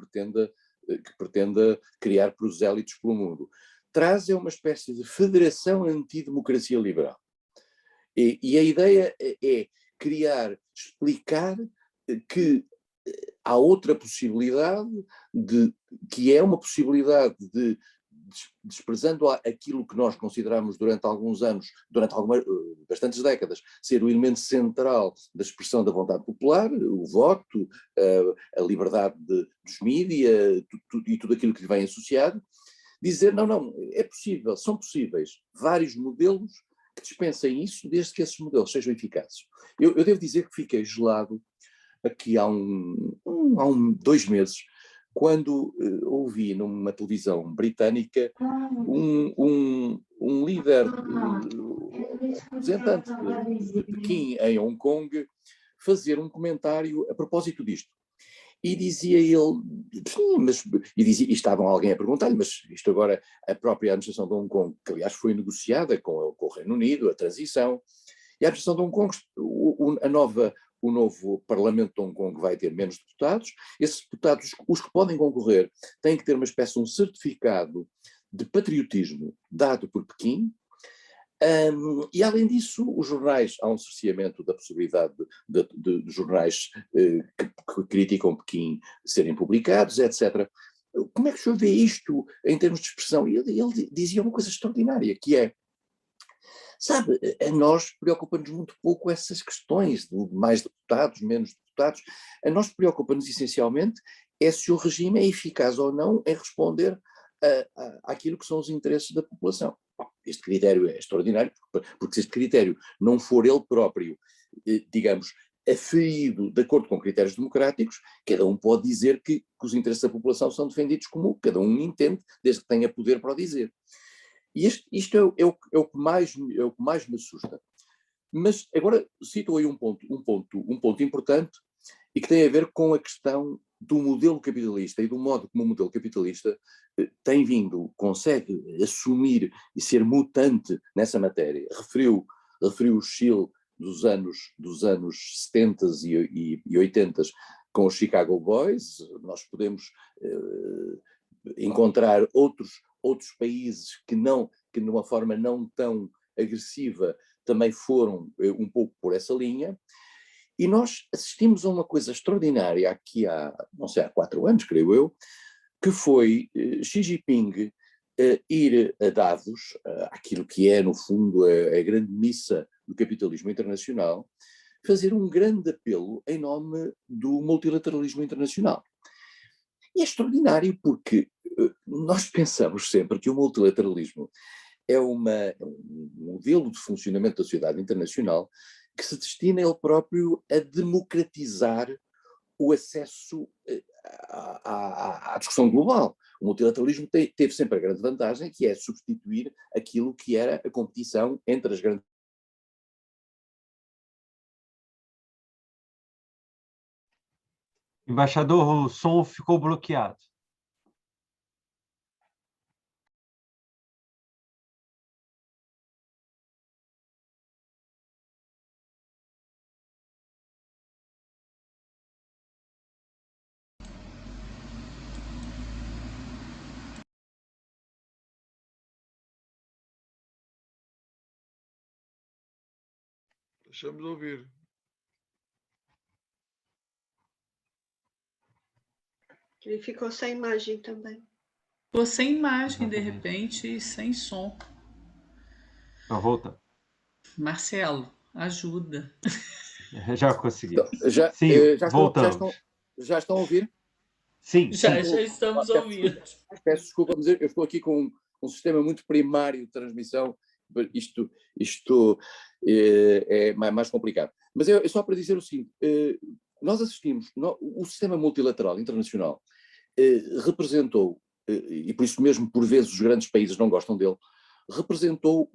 pretenda criar prosélitos pelo mundo. Traz uma espécie de federação antidemocracia liberal. E a ideia é explicar que há outra possibilidade, que é uma possibilidade de, desprezando aquilo que nós consideramos durante alguns anos, bastantes décadas, ser o elemento central da expressão da vontade popular, o voto, a liberdade dos mídias e tudo aquilo que lhe vem associado, dizer não, é possível, são possíveis vários modelos que dispensem isso, desde que esses modelos sejam eficazes. Eu devo dizer que fiquei gelado aqui há 2 meses, quando ouvi numa televisão britânica um líder, representante de Pequim em Hong Kong, fazer um comentário a propósito disto. E dizia ele, e estavam alguém a perguntar-lhe, mas isto agora, a própria administração de Hong Kong, que aliás foi negociada com o Reino Unido, a transição, e a administração de Hong Kong, o novo Parlamento de Hong Kong vai ter menos deputados. Esses deputados, os que podem concorrer, têm que ter uma espécie de um certificado de patriotismo dado por Pequim. E, além disso, os jornais, há um cerceamento da possibilidade de jornais que criticam Pequim serem publicados, etc. Como é que o senhor vê isto em termos de expressão? E ele dizia uma coisa extraordinária, que é, sabe, a nós preocupa-nos muito pouco essas questões de mais deputados, menos deputados. A nós preocupa-nos essencialmente é se o regime é eficaz ou não em responder àquilo que são os interesses da população. este critério é extraordinário, porque se este critério não for ele próprio, digamos, aferido de acordo com critérios democráticos, cada um pode dizer que os interesses da população são defendidos como cada um entende, desde que tenha poder para o dizer. E isto é o que mais me assusta. Mas agora cito aí um ponto importante e que tem a ver com a questão do modelo capitalista e do modo como o modelo capitalista consegue assumir e ser mutante nessa matéria. Referiu o Chile dos anos 70 e 80 com os Chicago Boys. Nós podemos encontrar outros países que de uma forma não tão agressiva também foram um pouco por essa linha. E nós assistimos a uma coisa extraordinária aqui há 4 anos, creio eu, que foi Xi Jinping ir a Davos, aquilo que é, no fundo, a grande missa do capitalismo internacional, fazer um grande apelo em nome do multilateralismo internacional. E é extraordinário porque nós pensamos sempre que o multilateralismo é um modelo de funcionamento da sociedade internacional que se destina ele próprio a democratizar o acesso à discussão global. O multilateralismo teve sempre a grande vantagem, que é substituir aquilo que era a competição entre as grandes. Embaixador, o som ficou bloqueado. Deixamos de ouvir. Ele ficou sem imagem também. Ficou sem imagem, de Exatamente. repente, e sem som. Então, voltando. Marcelo, ajuda. Já consegui. Então, Sim, voltamos. Já estão a ouvir? Sim, Já sim. estamos ouvindo. Peço desculpa, mas eu estou aqui com um sistema muito primário de transmissão. Isto é mais complicado. Mas é só para dizer o seguinte: nós assistimos, o sistema multilateral internacional representou, e por isso mesmo por vezes os grandes países não gostam dele, representou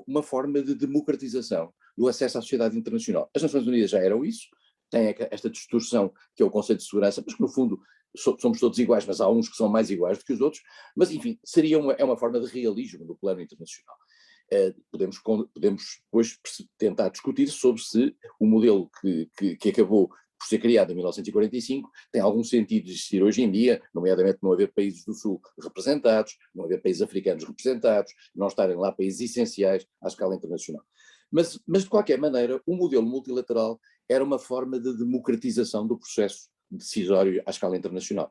uma forma de democratização do acesso à sociedade internacional. As Nações Unidas já eram isso, têm esta distorção que é o Conselho de Segurança, mas que no fundo somos todos iguais, mas há uns que são mais iguais do que os outros, mas enfim, é uma forma de realismo no plano internacional. Podemos depois tentar discutir sobre se o modelo que acabou por ser criado em 1945 tem algum sentido de existir hoje em dia, nomeadamente não haver países do Sul representados, não haver países africanos representados, não estarem lá países essenciais à escala internacional. Mas de qualquer maneira, o modelo multilateral era uma forma de democratização do processo decisório à escala internacional.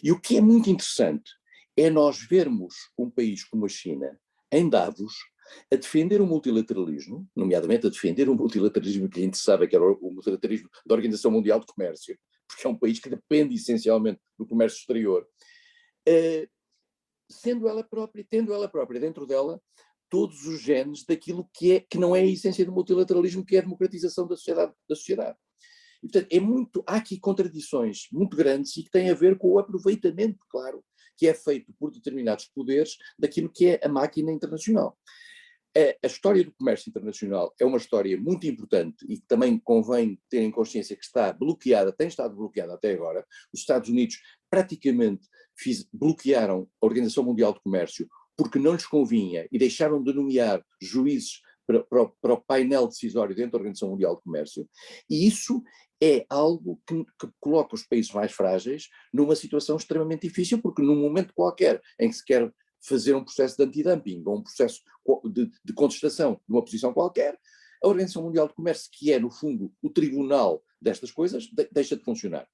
E o que é muito interessante é nós vermos um país como a China, em Davos, a defender o multilateralismo, nomeadamente a defender o multilateralismo que lhe interessava, que era o multilateralismo da Organização Mundial de Comércio, porque é um país que depende essencialmente do comércio exterior, tendo ela própria dentro dela todos os genes daquilo que não é a essência do multilateralismo, que é a democratização da sociedade. E, portanto, há aqui contradições muito grandes e que têm a ver com o aproveitamento, claro, que é feito por determinados poderes daquilo que é a máquina internacional. A história do comércio internacional é uma história muito importante e que também convém ter em consciência que tem estado bloqueada até agora. Os Estados Unidos praticamente bloquearam a Organização Mundial de Comércio porque não lhes convinha e deixaram de nomear juízes para o painel decisório dentro da Organização Mundial de Comércio, e isso é algo que coloca os países mais frágeis numa situação extremamente difícil, porque num momento qualquer em que se quer fazer um processo de antidumping ou um processo de contestação de uma posição qualquer, a Organização Mundial de Comércio, que é no fundo o tribunal destas coisas, deixa de funcionar.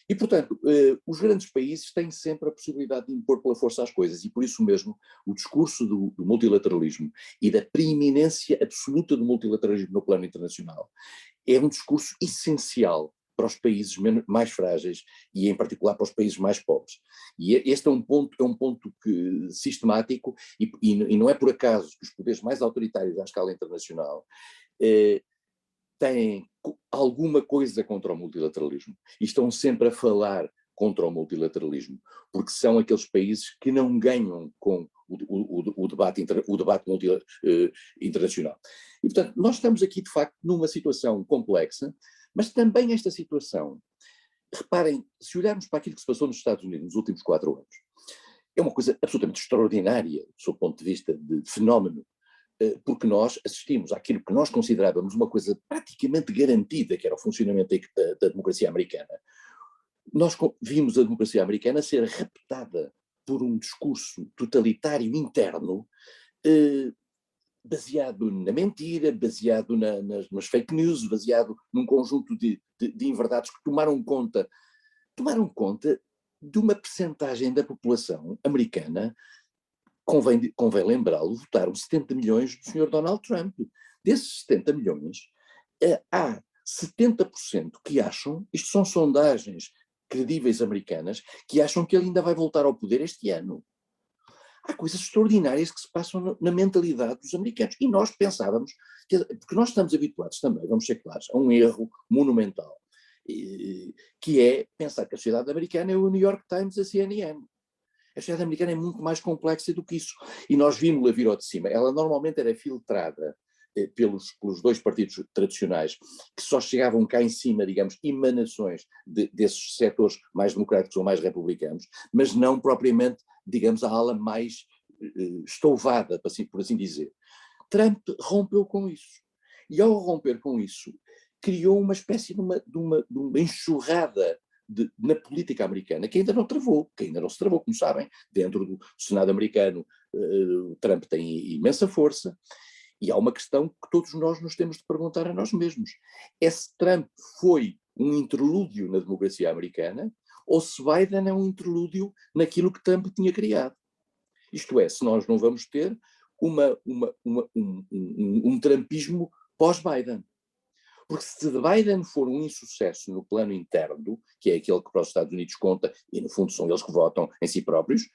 E, portanto, os grandes países têm sempre a possibilidade de impor pela força as coisas, e por isso mesmo o discurso do multilateralismo e da preeminência absoluta do multilateralismo no plano internacional é um discurso essencial para os países mais frágeis e, em particular, para os países mais pobres. E este é um ponto sistemático e não é por acaso que os poderes mais autoritários à escala internacional têm alguma coisa contra o multilateralismo e estão sempre a falar contra o multilateralismo, porque são aqueles países que não ganham com o debate internacional. E, portanto, nós estamos aqui, de facto, numa situação complexa, mas também esta situação, reparem, se olharmos para aquilo que se passou nos Estados Unidos nos últimos 4 anos, é uma coisa absolutamente extraordinária, do seu ponto de vista de fenómeno, porque nós assistimos àquilo que nós considerávamos uma coisa praticamente garantida, que era o funcionamento da democracia americana. Nós vimos a democracia americana ser raptada por um discurso totalitário interno, baseado na mentira, baseado nas fake news, baseado num conjunto de inverdades que tomaram conta de uma percentagem da população americana. Convém lembrá-lo, votaram 70 milhões do Sr. Donald Trump. Desses 70 milhões, há 70% que acham, isto são sondagens credíveis americanas, que acham que ele ainda vai voltar ao poder este ano. Há coisas extraordinárias que se passam na mentalidade dos americanos. E nós pensávamos, porque nós estamos habituados também, vamos ser claros, a um erro monumental, que é pensar que a sociedade americana é o New York Times e a CNN. A sociedade americana é muito mais complexa do que isso. E nós vimos-la vir ao de cima. Ela normalmente era filtrada pelos 2 partidos tradicionais, que só chegavam cá em cima, digamos, emanações desses setores mais democráticos ou mais republicanos, mas não propriamente, digamos, a ala mais estouvada, por assim dizer. Trump rompeu com isso. E ao romper com isso, criou uma espécie de uma enxurrada na política americana, que ainda não se travou, como sabem. Dentro do Senado americano, Trump tem imensa força, e há uma questão que todos nós nos temos de perguntar a nós mesmos. É se Trump foi um interlúdio na democracia americana, ou se Biden é um interlúdio naquilo que Trump tinha criado. Isto é, se nós não vamos ter um trumpismo pós-Biden. Porque se Biden for um insucesso no plano interno, que é aquele que para os Estados Unidos conta, e no fundo são eles que votam em si próprios,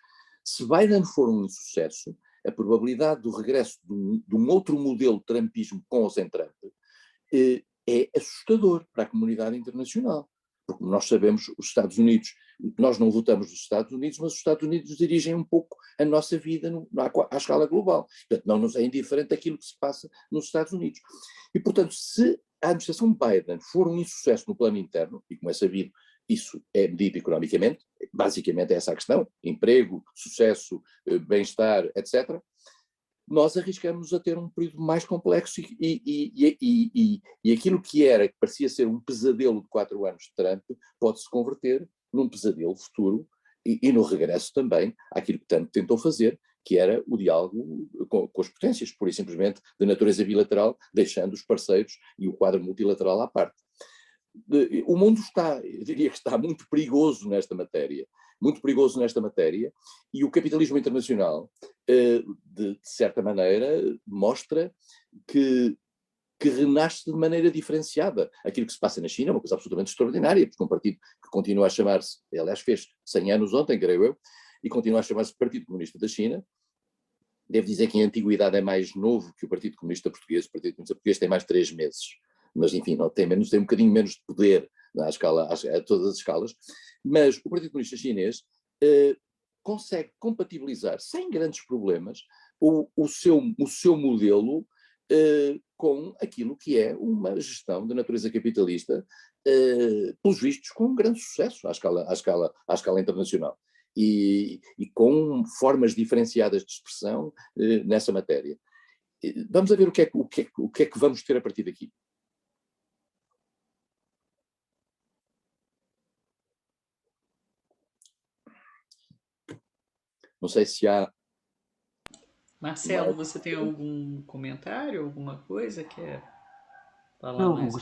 se Biden for um insucesso, a probabilidade do regresso de um outro modelo de trumpismo com ou sem Trump é assustador para a comunidade internacional. Porque, como nós sabemos, os Estados Unidos, nós não votamos nos Estados Unidos, mas os Estados Unidos dirigem um pouco a nossa vida à escala global. Portanto, não nos é indiferente aquilo que se passa nos Estados Unidos. E, portanto, se a administração Biden for um insucesso no plano interno, e como é sabido, isso é medido economicamente, basicamente é essa a questão, emprego, sucesso, bem-estar, etc., nós arriscamos a ter um período mais complexo e aquilo que parecia ser um pesadelo de 4 anos de Trump pode-se converter num pesadelo futuro e no regresso também àquilo que Trump tentou fazer, que era o diálogo com as potências, pura e simplesmente de natureza bilateral, deixando os parceiros e o quadro multilateral à parte. O mundo eu diria que está muito perigoso nesta matéria, e o capitalismo internacional, de certa maneira, mostra que renasce de maneira diferenciada. Aquilo que se passa na China é uma coisa absolutamente extraordinária, porque um partido que continua a chamar-se, aliás fez 100 anos ontem, creio eu, e continua a chamar-se Partido Comunista da China. Devo dizer que em antiguidade é mais novo que o Partido Comunista Português. O Partido Comunista Português tem mais 3 meses. Mas, enfim, tem um bocadinho menos de poder a todas as escalas. Mas o Partido Comunista Chinês consegue compatibilizar, sem grandes problemas, o seu modelo com aquilo que é uma gestão de natureza capitalista, pelos vistos, com um grande sucesso à escala internacional. E com formas diferenciadas de expressão nessa matéria. Vamos a ver o que é que vamos ter a partir daqui. Não sei se há... Marcelo, você tem algum comentário, alguma coisa que é falar Não, mais?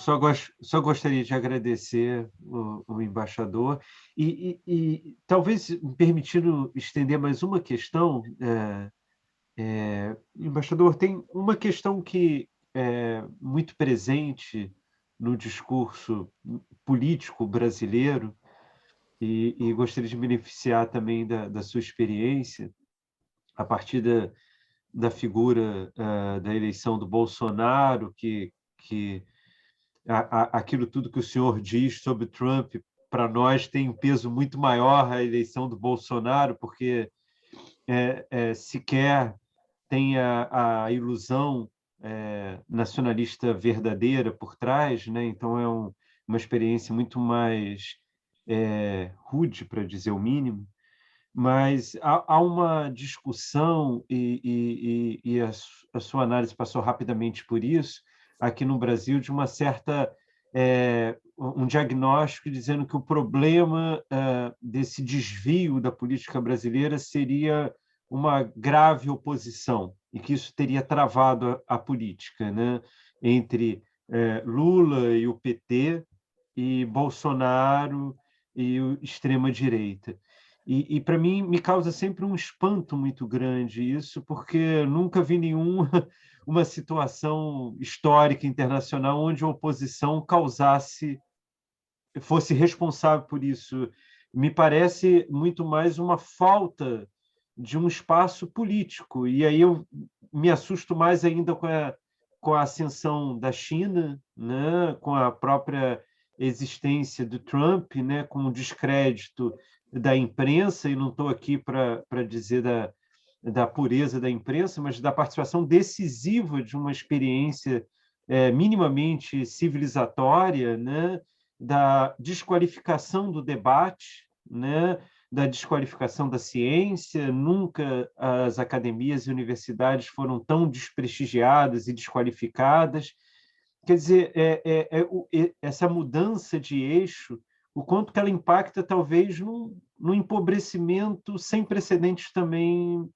só gostaria de agradecer o embaixador e talvez me permitindo estender mais uma questão. Embaixador, tem uma questão que é muito presente no discurso político brasileiro, e gostaria de beneficiar também da sua experiência a partir da figura da eleição do Bolsonaro, que aquilo tudo que o senhor diz sobre Trump, para nós tem um peso muito maior a eleição do Bolsonaro, porque sequer tem a ilusão nacionalista verdadeira por trás, né? Então é uma experiência muito mais rude, para dizer o mínimo, mas há uma discussão, e a sua análise passou rapidamente por isso, aqui no Brasil, de uma certa um diagnóstico dizendo que o problema desse desvio da política brasileira seria uma grave oposição, e que isso teria travado a política, né, entre Lula e o PT, e Bolsonaro e a extrema-direita. E para mim, me causa sempre um espanto muito grande isso, porque nunca vi uma situação histórica internacional onde a oposição fosse responsável por isso. Me parece muito mais uma falta de um espaço político. E aí eu me assusto mais ainda com a ascensão da China, né, com a própria existência do Trump, né, com o descrédito da imprensa, e não estou aqui para dizer da pureza da imprensa, mas da participação decisiva de uma experiência minimamente civilizatória, né, da desqualificação do debate, né, da desqualificação da ciência. Nunca as academias e universidades foram tão desprestigiadas e desqualificadas. Quer dizer, essa mudança de eixo, o quanto que ela impacta, talvez, num empobrecimento sem precedentes também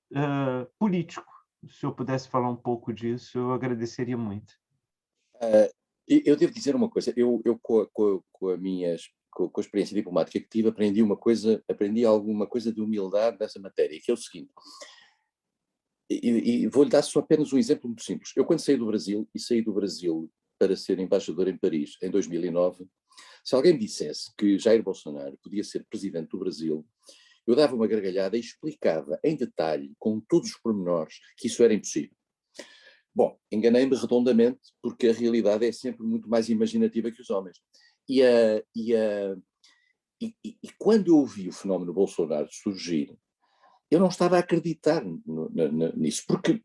político. Se o senhor pudesse falar um pouco disso, eu agradeceria muito. Eu devo dizer uma coisa, eu com a experiência diplomática que tive, aprendi alguma coisa de humildade nessa matéria, que é o seguinte, e vou-lhe dar só apenas um exemplo muito simples. Eu, quando saí do Brasil para ser embaixador em Paris, em 2009, se alguém me dissesse que Jair Bolsonaro podia ser presidente do Brasil, eu dava uma gargalhada e explicava em detalhe, com todos os pormenores, que isso era impossível. Bom, enganei-me redondamente, porque a realidade é sempre muito mais imaginativa que os homens. E quando eu ouvi o fenómeno Bolsonaro surgir, eu não estava a acreditar nisso, porque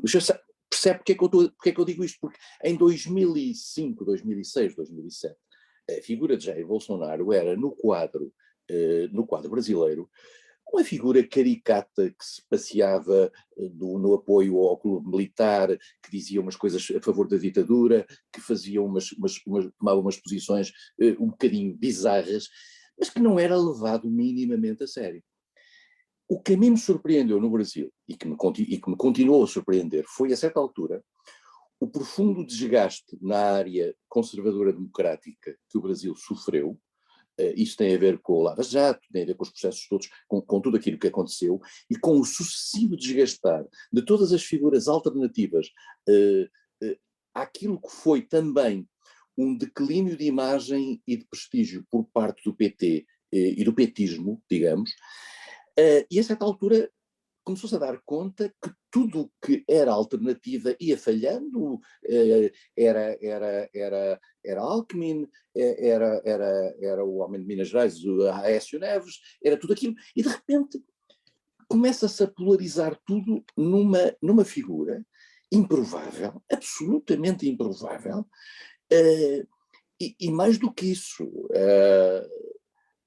já sabe, percebe porque é que eu digo isto? Porque em 2005, 2006, 2007, a figura de Jair Bolsonaro era, no quadro brasileiro, uma figura caricata que se passeava no apoio ao clube militar, que dizia umas coisas a favor da ditadura, que fazia tomava umas posições um bocadinho bizarras, mas que não era levado minimamente a sério. O que a mim me surpreendeu no Brasil, e que me continuou a surpreender, foi, a certa altura, o profundo desgaste na área conservadora democrática que o Brasil sofreu. Isso tem a ver com o Lava Jato, tem a ver com os processos todos, com tudo aquilo que aconteceu, e com o sucessivo desgastar de todas as figuras alternativas àquilo que foi também um declínio de imagem e de prestígio por parte do PT e do petismo, digamos, e a certa altura começou-se a dar conta que tudo o que era alternativa ia falhando, era Alckmin, era o homem de Minas Gerais, o Aécio Neves, era tudo aquilo, e de repente começa-se a polarizar tudo numa figura improvável, absolutamente improvável, e mais do que isso,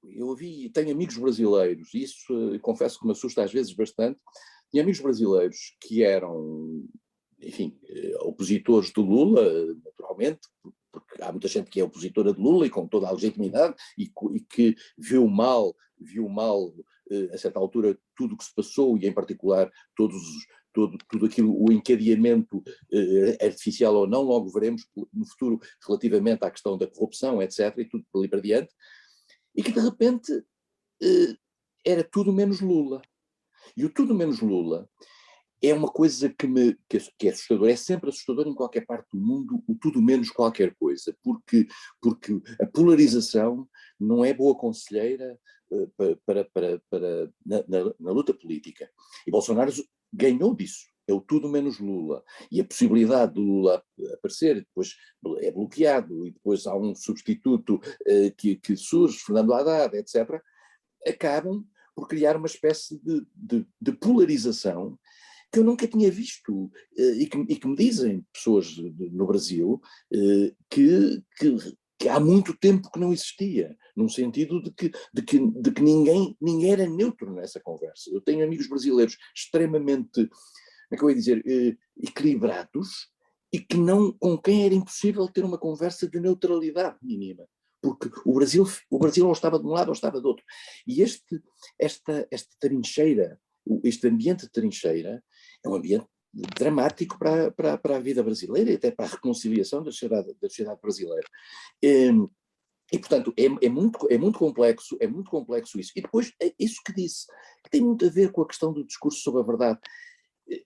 eu tenho amigos brasileiros, e isso confesso que me assusta às vezes bastante, tenho amigos brasileiros que eram, enfim, opositores do Lula, naturalmente, porque há muita gente que é opositora de Lula e com toda a legitimidade, e que viu mal, a certa altura, tudo o que se passou, e em particular tudo aquilo, o encadeamento artificial ou não, logo veremos no futuro relativamente à questão da corrupção, etc., e tudo por ali para diante, e que de repente era tudo menos Lula. E o tudo menos Lula é uma coisa que é assustador, é sempre assustador em qualquer parte do mundo, o tudo menos qualquer coisa, porque a polarização não é boa conselheira na luta política. E Bolsonaro ganhou disso, é o tudo menos Lula. E a possibilidade de Lula aparecer, depois é bloqueado, e depois há um substituto que surge, Fernando Haddad, etc., acabam por criar uma espécie de polarização que eu nunca tinha visto, e que me dizem pessoas no Brasil que há muito tempo que não existia, num sentido de que ninguém era neutro nessa conversa. Eu tenho amigos brasileiros extremamente, como é que eu ia dizer, equilibrados, e com quem era impossível ter uma conversa de neutralidade mínima, porque o Brasil ou estava de um lado ou estava do outro. E esta trincheira, este ambiente de trincheira, é um ambiente dramático para a vida brasileira e até para a reconciliação da sociedade brasileira. E portanto, é muito complexo isso. E depois, isso que disse, que tem muito a ver com a questão do discurso sobre a verdade.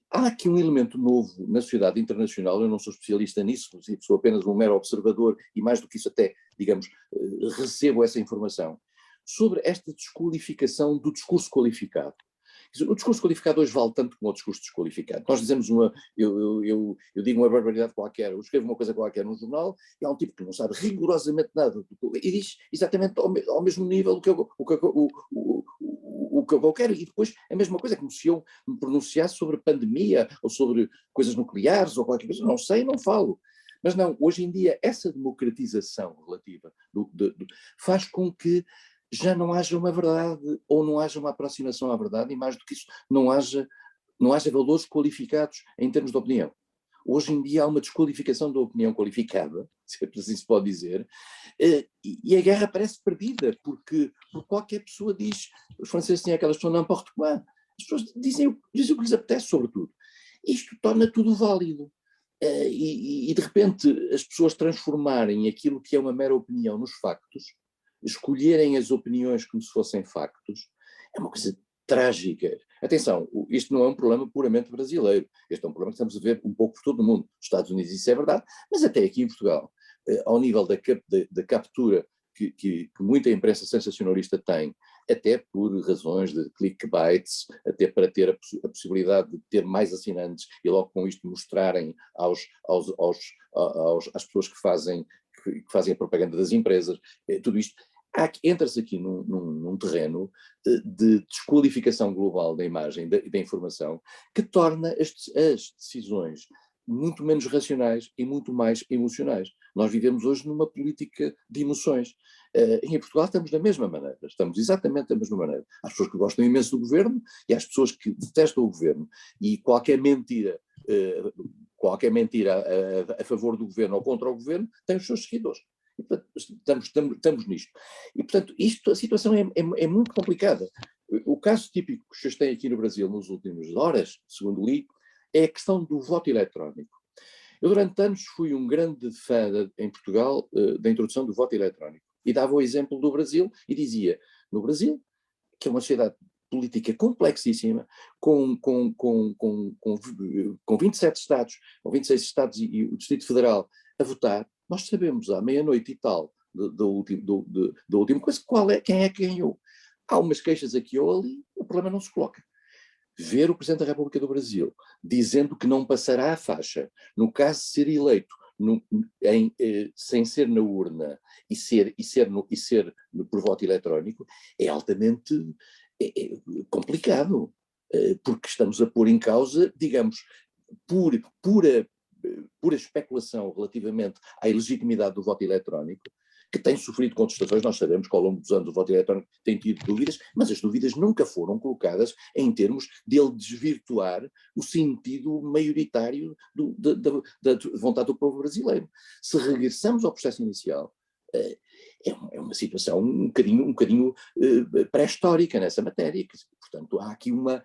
Há aqui um elemento novo na sociedade internacional, eu não sou especialista nisso, sou apenas um mero observador, e mais do que isso até, digamos, recebo essa informação, sobre esta desqualificação do discurso qualificado. O discurso qualificado hoje vale tanto como o discurso desqualificado. Nós dizemos eu digo uma barbaridade qualquer, eu escrevo uma coisa qualquer num jornal, e há um tipo que não sabe rigorosamente nada, e diz exatamente ao mesmo nível o que eu quero, e depois a mesma coisa, como se eu me pronunciasse sobre pandemia, ou sobre coisas nucleares, ou qualquer coisa, não sei, não falo. Mas não, hoje em dia, essa democratização relativa faz com que já não haja uma verdade, ou não haja uma aproximação à verdade, e mais do que isso, não haja valores qualificados em termos de opinião. Hoje em dia há uma desqualificação da opinião qualificada, se assim se pode dizer, e a guerra parece perdida, porque qualquer pessoa diz, os franceses têm aquela expressão n'importe quoi, as pessoas dizem o que lhes apetece sobre tudo. Isto torna tudo válido. E de repente as pessoas transformarem aquilo que é uma mera opinião nos factos, escolherem as opiniões como se fossem factos, é uma coisa trágica. Atenção, isto não é um problema puramente brasileiro, este é um problema que estamos a ver um pouco por todo o mundo. Nos Estados Unidos isso é verdade, mas até aqui em Portugal, ao nível da captura que muita imprensa sensacionalista tem, até por razões de clickbaits, até para ter a possibilidade de ter mais assinantes e logo com isto mostrarem às pessoas que fazem a propaganda das empresas, tudo isto, entra-se aqui num terreno de desqualificação global da imagem e da informação, que torna as decisões muito menos racionais e muito mais emocionais. Nós vivemos hoje numa política de emoções. Em Portugal estamos da mesma maneira, estamos exatamente da mesma maneira. Há pessoas que gostam imenso do governo e há as pessoas que detestam o governo, e qualquer mentira a favor do governo ou contra o governo tem os seus seguidores. E, portanto, estamos nisto. E, portanto, a situação é muito complicada. O caso típico que vocês têm aqui no Brasil nas últimas horas, segundo li, é a questão do voto eletrónico. Eu durante anos fui um grande fã em Portugal da introdução do voto eletrónico. E dava o exemplo do Brasil e dizia, no Brasil, que é uma sociedade política complexíssima, com 27 estados, ou 26 estados e o Distrito Federal a votar, nós sabemos à meia-noite e tal da última coisa quem é que ganhou. Há umas queixas aqui ou ali, o problema não se coloca. Ver o Presidente da República do Brasil dizendo que não passará a faixa no caso de ser eleito sem ser na urna e ser por voto eletrónico é altamente complicado, porque estamos a pôr em causa, digamos, pura especulação relativamente à ilegitimidade do voto eletrónico, que tem sofrido contestações. Nós sabemos que ao longo dos anos o voto eletrónico tem tido dúvidas, mas as dúvidas nunca foram colocadas em termos de ele desvirtuar o sentido maioritário da vontade do povo brasileiro. Se regressamos ao processo inicial, é uma situação um bocadinho pré-histórica nessa matéria. Portanto, há aqui uma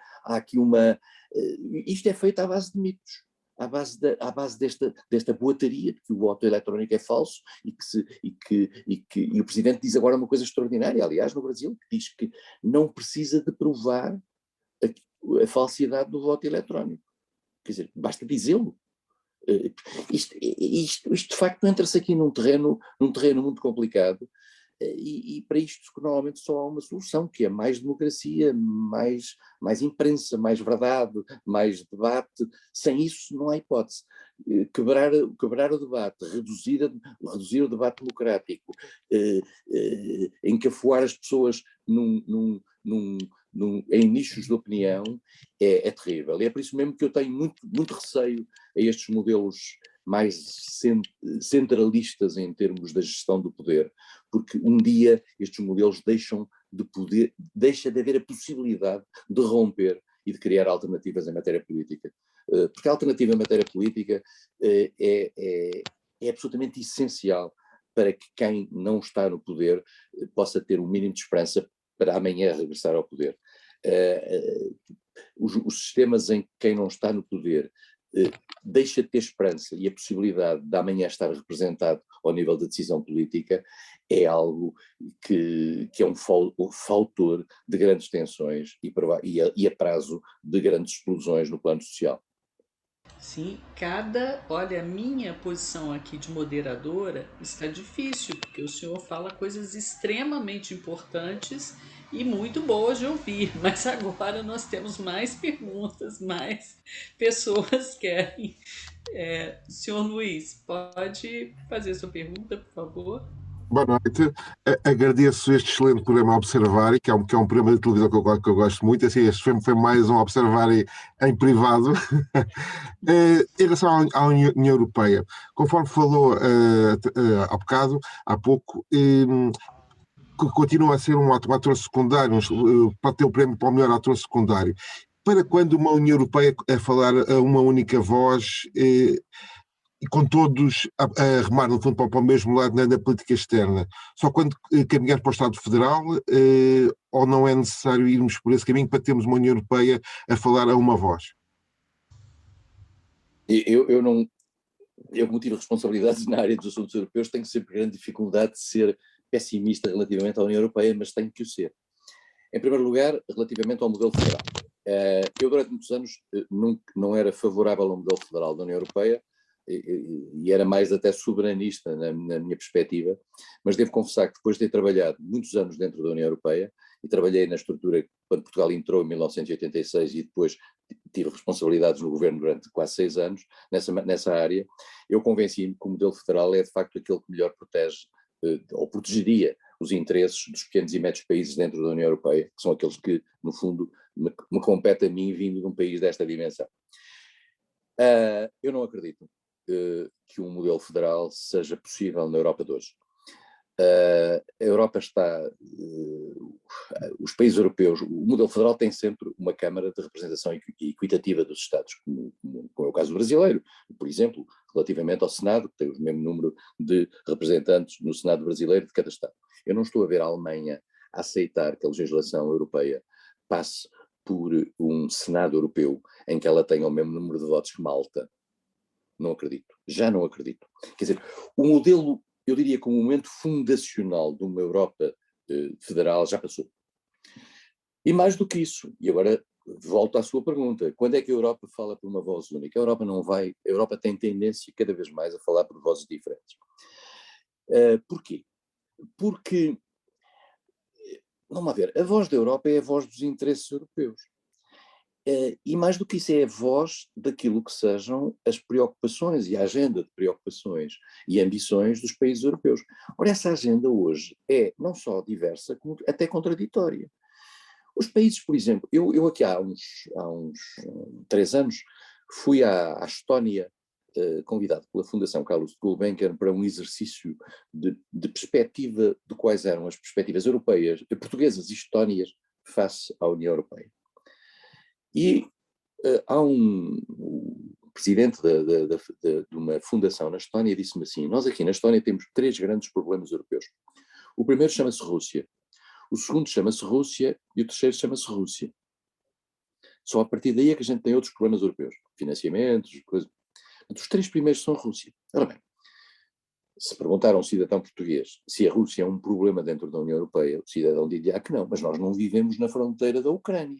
isto é feito à base de mitos. À base desta boataria de que o voto eletrónico é falso e o Presidente diz agora uma coisa extraordinária, aliás, no Brasil, que diz que não precisa de provar a falsidade do voto eletrónico. Quer dizer, basta dizê-lo. Isto de facto entra-se aqui num terreno muito complicado, e para isto normalmente só há uma solução, que é mais democracia, mais imprensa, mais verdade, mais debate. Sem isso não há hipótese. Quebrar o debate, reduzir o debate democrático, encafuar as pessoas em nichos de opinião é terrível. E é por isso mesmo que eu tenho muito receio a estes modelos mais centralistas em termos da gestão do poder, porque um dia estes modelos deixa de haver a possibilidade de romper e de criar alternativas em matéria política. Porque a alternativa em matéria política é absolutamente essencial para que quem não está no poder possa ter um mínimo de esperança para amanhã regressar ao poder. Os sistemas em que quem não está no poder deixa de ter esperança e a possibilidade de amanhã estar representado ao nível da decisão política é algo que é um fator de grandes tensões e a prazo de grandes explosões no plano social. Sim, olha, a minha posição aqui de moderadora está difícil, porque o senhor fala coisas extremamente importantes e muito boas de ouvir, mas agora nós temos mais perguntas, mais pessoas querem. Senhor Luiz, pode fazer sua pergunta, por favor? Boa noite. Agradeço este excelente programa Observar, que é um programa de televisão que eu gosto muito. Assim, este foi mais um Observar em privado. Em relação à União Europeia, conforme falou há bocado, há pouco, continua a ser um ator secundário, pode ter o prémio para o melhor ator secundário. Para quando uma União Europeia a falar a uma única voz, e com todos a remar, no fundo, para o mesmo lado na política externa? Só quando caminhar para o Estado Federal, ou não é necessário irmos por esse caminho para termos uma União Europeia a falar a uma voz? Eu, como tive responsabilidades na área dos assuntos europeus, tenho sempre grande dificuldade de ser pessimista relativamente à União Europeia, mas tenho que o ser. Em primeiro lugar, relativamente ao modelo federal. Eu, durante muitos anos, não era favorável ao modelo federal da União Europeia, e era mais até soberanista na minha perspectiva, mas devo confessar que depois de ter trabalhado muitos anos dentro da União Europeia, e trabalhei na estrutura quando Portugal entrou em 1986 e depois tive responsabilidades no governo durante quase 6 anos nessa área, eu convenci-me que o modelo federal é de facto aquele que melhor protege ou protegeria os interesses dos pequenos e médios países dentro da União Europeia, que são aqueles que, no fundo, me competem a mim vindo de um país desta dimensão. Eu não acredito que um modelo federal seja possível na Europa de hoje. A Europa está, os países europeus, o modelo federal tem sempre uma Câmara de representação equitativa dos Estados, como é o caso brasileiro, por exemplo, relativamente ao Senado, que tem o mesmo número de representantes no Senado brasileiro de cada Estado. Eu não estou a ver a Alemanha a aceitar que a legislação europeia passe por um Senado europeu em que ela tenha o mesmo número de votos que Malta. Não acredito, já não acredito. Quer dizer, o modelo, eu diria que o momento fundacional de uma Europa federal já passou. E mais do que isso, e agora volto à sua pergunta, quando é que a Europa fala por uma voz única? A Europa tem tendência cada vez mais a falar por vozes diferentes. Porquê? Porque, vamos lá ver, a voz da Europa é a voz dos interesses europeus. E mais do que isso, é a voz daquilo que sejam as preocupações e a agenda de preocupações e ambições dos países europeus. Ora, essa agenda hoje é não só diversa, como até contraditória. Os países, por exemplo, eu aqui há uns 3 anos fui à Estónia, convidado pela Fundação Carlos Gulbenkian para um exercício de perspectiva de quais eram as perspectivas europeias, portuguesas e estónias face à União Europeia. E há um presidente de uma fundação na Estónia disse-me assim: nós aqui na Estónia temos 3 grandes problemas europeus. O primeiro chama-se Rússia, o segundo chama-se Rússia e o terceiro chama-se Rússia. Só a partir daí é que a gente tem outros problemas europeus, financiamentos, coisas. Os 3 primeiros são Rússia. Ora bem, se perguntar a um cidadão português se a Rússia é um problema dentro da União Europeia, o cidadão diria que não, mas nós não vivemos na fronteira da Ucrânia.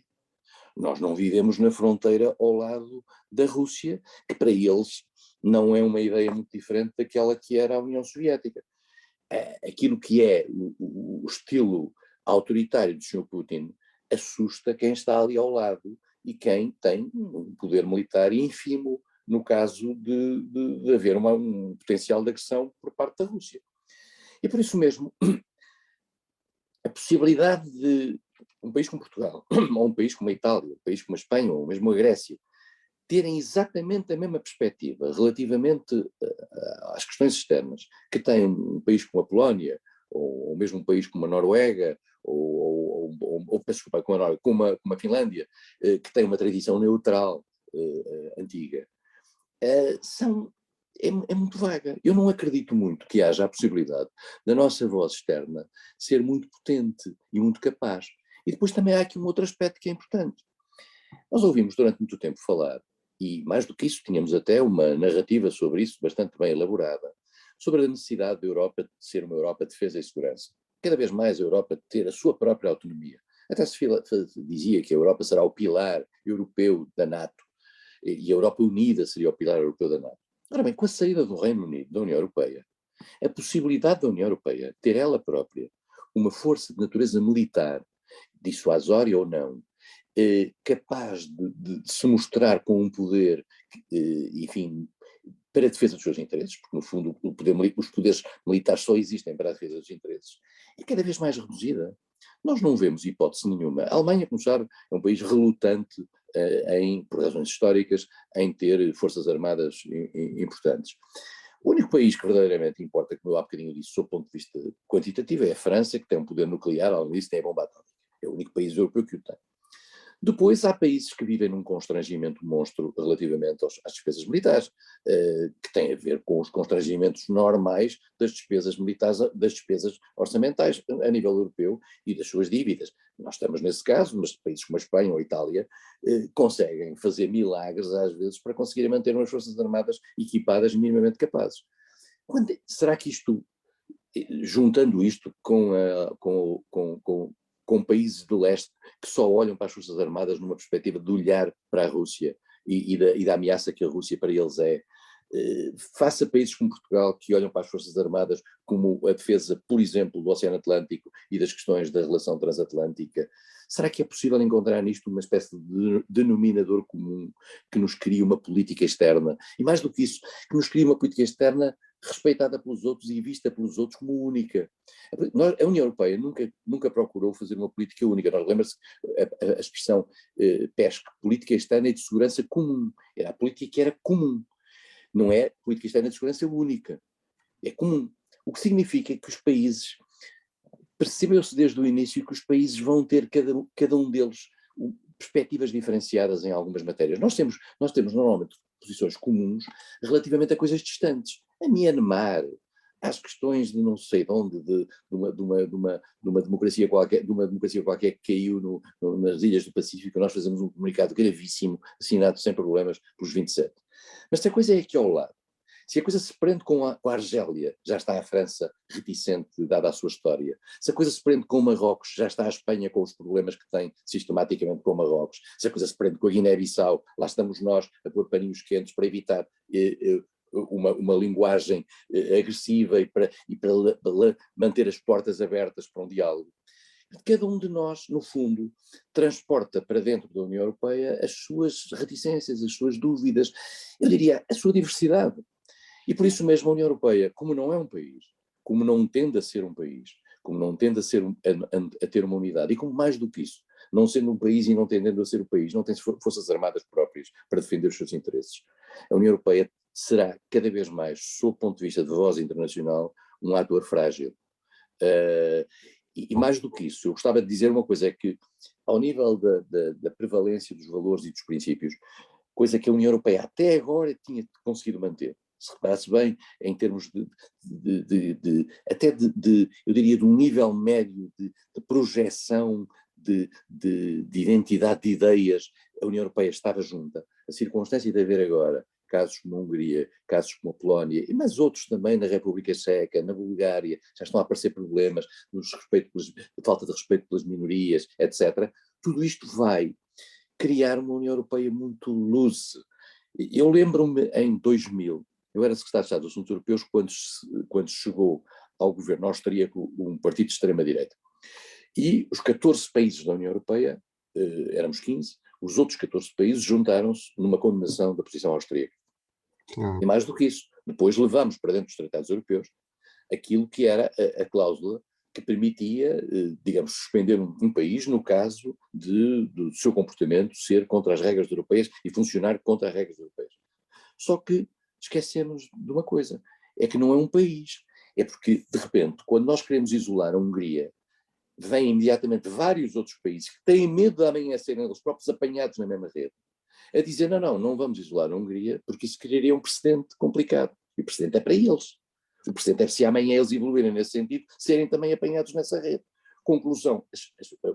Nós não vivemos na fronteira ao lado da Rússia, que para eles não é uma ideia muito diferente daquela que era a União Soviética. Aquilo que é o estilo autoritário do Sr. Putin assusta quem está ali ao lado e quem tem um poder militar ínfimo no caso de haver um potencial de agressão por parte da Rússia. E por isso mesmo, a possibilidade de um país como Portugal, ou um país como a Itália, um país como a Espanha, ou mesmo a Grécia, terem exatamente a mesma perspectiva relativamente às questões externas que tem um país como a Polónia, ou mesmo um país como a Noruega, como a Finlândia, que tem uma tradição neutral antiga, é muito vaga. Eu não acredito muito que haja a possibilidade da nossa voz externa ser muito potente e muito capaz. E depois também há aqui um outro aspecto que é importante. Nós ouvimos durante muito tempo falar, e mais do que isso, tínhamos até uma narrativa sobre isso bastante bem elaborada, sobre a necessidade da Europa de ser uma Europa de defesa e segurança. Cada vez mais a Europa de ter a sua própria autonomia. Até se dizia que a Europa será o pilar europeu da NATO, e a Europa unida seria o pilar europeu da NATO. Ora bem, com a saída do Reino Unido da União Europeia, a possibilidade da União Europeia ter ela própria uma força de natureza militar, dissuasória ou não, capaz de se mostrar com um poder, enfim, para a defesa dos seus interesses, porque no fundo os poderes militares só existem para a defesa dos interesses, é cada vez mais reduzida. Nós não vemos hipótese nenhuma. A Alemanha, como sabe, é um país relutante por razões históricas, em ter forças armadas importantes. O único país que verdadeiramente importa, como eu há bocadinho disse, sob o ponto de vista quantitativo, é a França, que tem um poder nuclear, além disso tem a bomba atómica. É o único país europeu que o tem. Depois há países que vivem num constrangimento monstro relativamente às despesas militares, que tem a ver com os constrangimentos normais das despesas militares, das despesas orçamentais a nível europeu e das suas dívidas. Nós estamos nesse caso, mas países como a Espanha ou a Itália conseguem fazer milagres às vezes para conseguirem manter umas forças armadas equipadas minimamente capazes. Será que isto, juntando isto com países do leste que só olham para as forças armadas numa perspectiva de olhar para a Rússia e da ameaça que a Rússia para eles é, face a países como Portugal que olham para as forças armadas como a defesa, por exemplo, do Oceano Atlântico e das questões da relação transatlântica, será que é possível encontrar nisto uma espécie de denominador comum que nos crie uma política externa? E mais do que isso, que nos crie uma política externa respeitada pelos outros e vista pelos outros como única. A União Europeia nunca procurou fazer uma política única. Nós lembra-se a expressão PESC, política externa e de segurança comum. Era a política que era comum. Não é política externa de segurança única. É comum. O que significa que os países, percebeu-se desde o início que os países vão ter, cada um deles, perspectivas diferenciadas em algumas matérias. Nós temos normalmente posições comuns relativamente a coisas distantes. A Myanmar, às questões de não sei de onde, de uma democracia qualquer que caiu nas ilhas do Pacífico, nós fazemos um comunicado gravíssimo, assinado sem problemas pelos 27. Mas se a coisa é aqui ao lado, se a coisa se prende com a Argélia, já está a França reticente, dada a sua história. Se a coisa se prende com Marrocos, já está a Espanha com os problemas que tem sistematicamente com Marrocos. Se a coisa se prende com a Guiné-Bissau, lá estamos nós a pôr paninhos quentes para evitar uma linguagem agressiva e para manter as portas abertas para um diálogo. Cada um de nós, no fundo, transporta para dentro da União Europeia as suas reticências, as suas dúvidas, eu diria, a sua diversidade. E por isso mesmo a União Europeia, como não é um país, como não tende a ser um país, como não tende a ter uma unidade, e como mais do que isso, não sendo um país e não tendendo a ser um país, não tem forças armadas próprias para defender os seus interesses, a União Europeia será cada vez mais, sob o ponto de vista de voz internacional, um ator frágil. E mais do que isso, eu gostava de dizer uma coisa, é que ao nível da prevalência dos valores e dos princípios, coisa que a União Europeia até agora tinha conseguido manter, se reparasse bem, em termos eu diria, de um nível médio de projeção, de identidade de ideias, a União Europeia estava junta. A circunstância de haver agora casos como a Hungria, casos como a Polónia, mas outros também na República Checa, na Bulgária, já estão a aparecer problemas, falta de respeito pelas minorias, etc. Tudo isto vai criar uma União Europeia muito loose. Eu lembro-me em 2000, eu era secretário de Estado dos Assuntos Europeus quando chegou ao governo austríaco um partido de extrema-direita. E os 14 países da União Europeia, éramos 15, os outros 14 países juntaram-se numa condenação da posição austríaca. E mais do que isso, depois levamos para dentro dos tratados europeus aquilo que era a cláusula que permitia, digamos, suspender um país no caso do seu comportamento ser contra as regras europeias e funcionar contra as regras europeias. Só que esquecemos de uma coisa, é que não é um país. É porque, de repente, quando nós queremos isolar a Hungria, vêm imediatamente vários outros países que têm medo de amanhã serem eles próprios apanhados na mesma rede, a dizer, não vamos isolar a Hungria, porque isso criaria um precedente complicado. E o precedente é para eles. O precedente é se amanhã eles evoluírem nesse sentido, serem também apanhados nessa rede. Conclusão,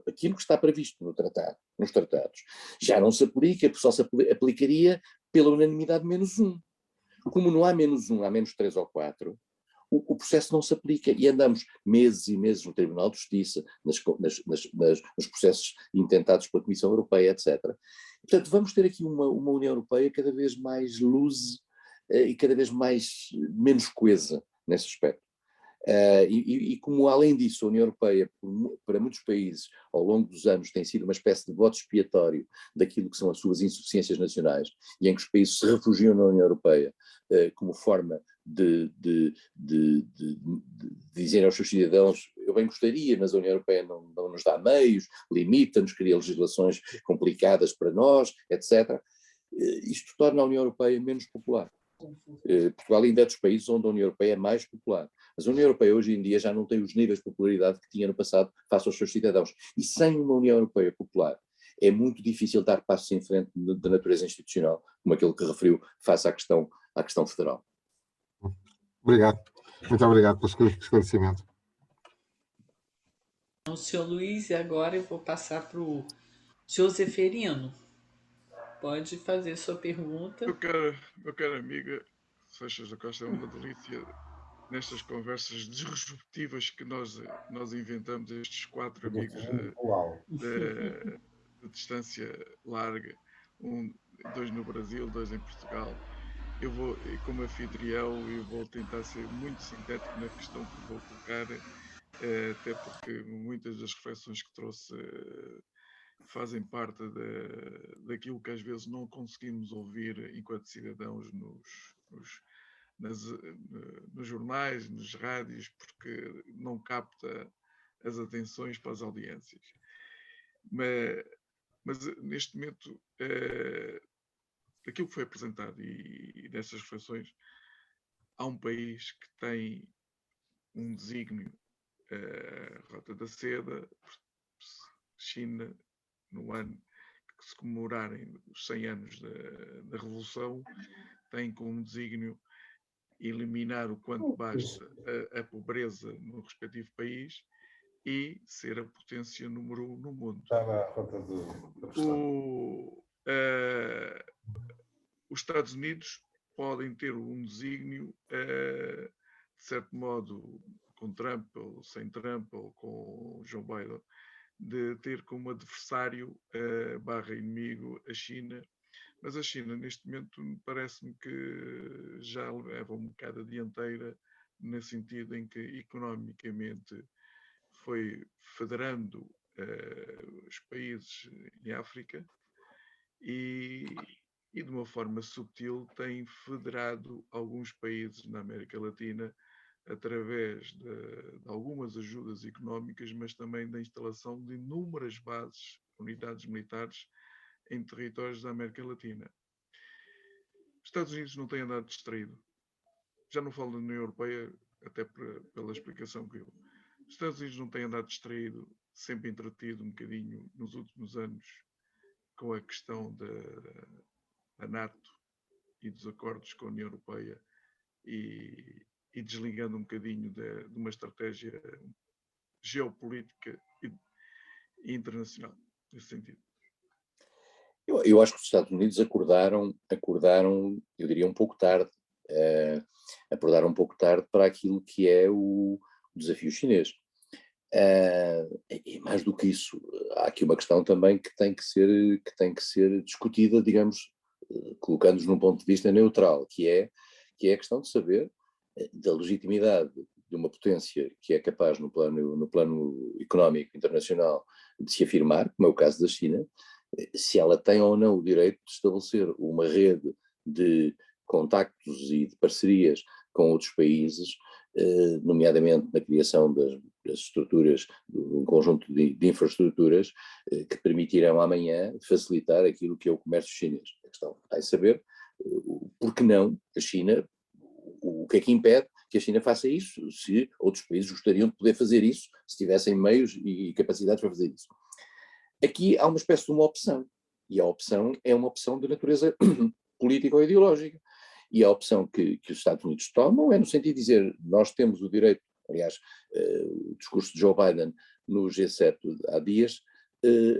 aquilo que está previsto nos tratados já não se aplica, porque só se aplicaria pela unanimidade -1. Como não há -1, há -3 ou 4, o processo não se aplica e andamos meses e meses no Tribunal de Justiça, nos processos intentados pela Comissão Europeia, etc. Portanto, vamos ter aqui uma União Europeia cada vez mais loose e cada vez menos coesa nesse aspecto. E como, além disso, a União Europeia, para muitos países, ao longo dos anos, tem sido uma espécie de bote expiatório daquilo que são as suas insuficiências nacionais, e em que os países se refugiam na União Europeia como forma de dizer aos seus cidadãos, eu bem gostaria, mas a União Europeia não nos dá meios, limita-nos, cria legislações complicadas para nós, etc. Isto torna a União Europeia menos popular. Portugal ainda é dos países onde a União Europeia é mais popular. Mas a União Europeia hoje em dia já não tem os níveis de popularidade que tinha no passado face aos seus cidadãos. E sem uma União Europeia popular é muito difícil dar passos em frente de natureza institucional, como aquele que referiu face à questão federal. Obrigado. Muito obrigado pelo esclarecimento. O senhor Luiz, e agora eu vou passar para o senhor Zeferino. Pode fazer sua pergunta. Meu caro amiga, Seixas da Costa, é uma delícia nestas conversas disruptivas que nós inventamos, estes 4 amigos de distância larga, 2 no Brasil, 2 em Portugal. Eu vou, como anfitrião, eu vou tentar ser muito sintético na questão que vou colocar, até porque muitas das reflexões que trouxe fazem parte daquilo que às vezes não conseguimos ouvir enquanto cidadãos nos jornais, nas rádios, porque não capta as atenções para as audiências. Mas neste momento, daquilo que foi apresentado e dessas reflexões, há um país que tem um desígnio, Rota da Seda, China, no ano que se comemorarem os 100 anos da Revolução, tem como desígnio eliminar o quanto basta a pobreza no respectivo país e ser a potência número 1 no mundo. Os Estados Unidos podem ter um desígnio, de certo modo, com Trump ou sem Trump ou com Joe Biden, de ter como adversário barra inimigo a China, mas a China neste momento parece-me que já leva um bocado a dianteira, no sentido em que economicamente foi federando os países em África e de uma forma subtil tem federado alguns países na América Latina através de algumas ajudas económicas, mas também da instalação de inúmeras bases, unidades militares em territórios da América Latina. Os Estados Unidos não têm andado distraído. Já não falo da União Europeia, até pela explicação que eu... Os Estados Unidos não têm andado distraído, sempre entretido um bocadinho nos últimos anos com a questão da NATO e dos acordos com a União Europeia e desligando um bocadinho de uma estratégia geopolítica e internacional, nesse sentido. Eu acho que os Estados Unidos acordaram, eu diria um pouco tarde, acordaram um pouco tarde para aquilo que é o desafio chinês. E mais do que isso, há aqui uma questão também que tem que ser discutida, digamos, colocando-nos num ponto de vista neutral, que é a questão de saber da legitimidade de uma potência que é capaz no plano económico internacional de se afirmar, como é o caso da China, se ela tem ou não o direito de estabelecer uma rede de contactos e de parcerias com outros países, nomeadamente na criação das estruturas, de um conjunto de infraestruturas que permitirão amanhã facilitar aquilo que é o comércio chinês. A questão está em saber por que não a China, o que é que impede que a China faça isso, se outros países gostariam de poder fazer isso, se tivessem meios e capacidades para fazer isso. Aqui há uma espécie de uma opção, e a opção é uma opção de natureza política ou ideológica. E a opção que os Estados Unidos tomam é no sentido de dizer, nós temos o direito, aliás, o discurso de Joe Biden no G7 há dias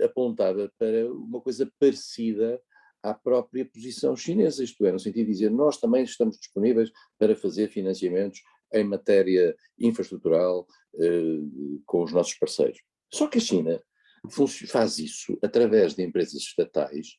apontava para uma coisa parecida à própria posição chinesa, isto é, no sentido de dizer, nós também estamos disponíveis para fazer financiamentos em matéria infraestrutural com os nossos parceiros. Só que a China faz isso através de empresas estatais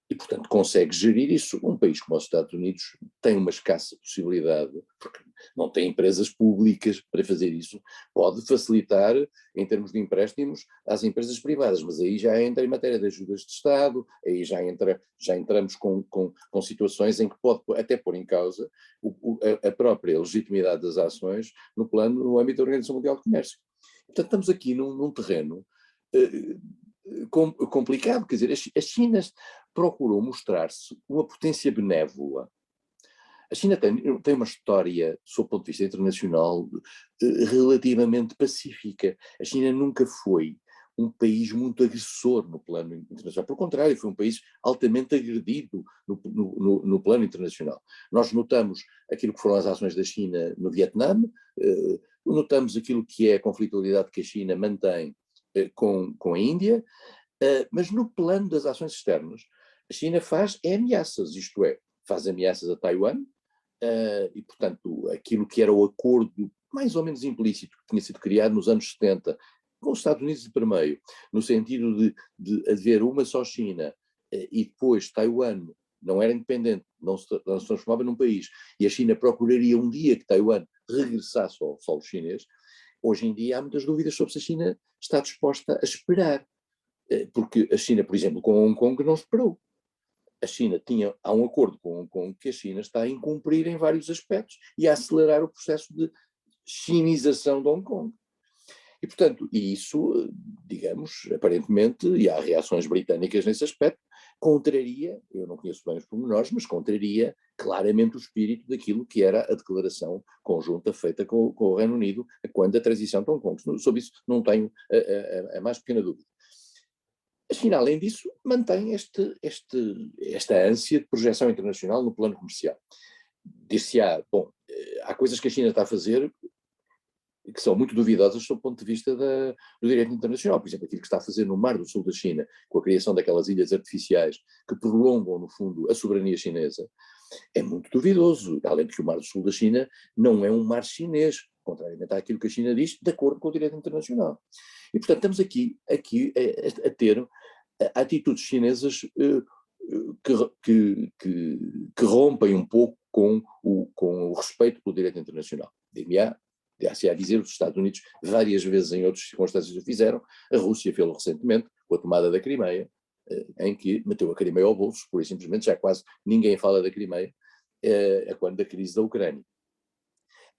e, portanto, consegue gerir isso. Um país como os Estados Unidos tem uma escassa possibilidade, porque não tem empresas públicas para fazer isso, pode facilitar em termos de empréstimos às empresas privadas, mas aí já entra em matéria de ajudas de Estado, aí já entramos com situações em que pode até pôr em causa a própria legitimidade das ações no âmbito da Organização Mundial do Comércio. Portanto, estamos aqui num terreno complicado, quer dizer, a China procurou mostrar-se uma potência benévola. A China tem uma história, sob o ponto de vista internacional, relativamente pacífica. A China nunca foi um país muito agressor no plano internacional. Pelo contrário, foi um país altamente agredido no plano internacional. Nós notamos aquilo que foram as ações da China no Vietnã, notamos aquilo que é a conflitualidade que a China mantém com a Índia, mas no plano das ações externas, a China faz ameaças, isto é, faz ameaças a Taiwan, e portanto aquilo que era o acordo mais ou menos implícito que tinha sido criado nos anos 70, com os Estados Unidos de permeio, no sentido de haver uma só China, e depois Taiwan não era independente, não se transformava num país, e a China procuraria um dia que Taiwan regressasse ao solo chinês. Hoje em dia há muitas dúvidas sobre se a China está disposta a esperar, porque a China, por exemplo, com Hong Kong não esperou. A China há um acordo com Hong Kong que a China está a incumprir em vários aspectos e a acelerar o processo de chinização de Hong Kong. E, portanto, isso, digamos, aparentemente, e há reações britânicas nesse aspecto, contraria, eu não conheço bem os pormenores, mas contraria claramente o espírito daquilo que era a declaração conjunta feita com o Reino Unido quando a transição de Hong Kong. Sobre isso não tenho a mais pequena dúvida. A China, além disso, mantém esta ânsia de projeção internacional no plano comercial. Dir-se-á, bom, há coisas que a China está a fazer que são muito duvidosas sob o ponto de vista do direito internacional. Por exemplo, aquilo que está a fazer no Mar do Sul da China, com a criação daquelas ilhas artificiais que prolongam, no fundo, a soberania chinesa, é muito duvidoso. Além de que o Mar do Sul da China não é um mar chinês, contrariamente àquilo que a China diz, de acordo com o direito internacional. E, portanto, estamos aqui a ter atitudes chinesas que rompem um pouco com o respeito pelo direito internacional. Dá-se a dizer, os Estados Unidos várias vezes em outras circunstâncias o fizeram, a Rússia fez-lo recentemente com a tomada da Crimeia, em que meteu a Crimeia ao bolso, pura e simplesmente já quase ninguém fala da Crimeia, quando da crise da Ucrânia.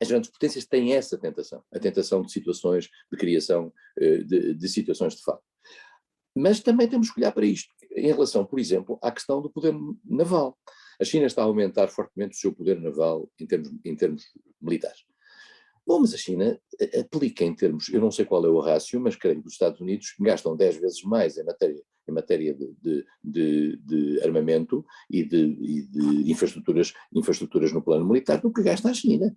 As grandes potências têm essa tentação, a tentação de situações de criação de situações de fato. Mas também temos que olhar para isto, em relação, por exemplo, à questão do poder naval. A China está a aumentar fortemente o seu poder naval em termos militares. Bom, mas a China aplica em termos, eu não sei qual é o rácio, mas creio que os Estados Unidos gastam 10 vezes mais em matéria de armamento e de infraestruturas no plano militar do que gasta a China.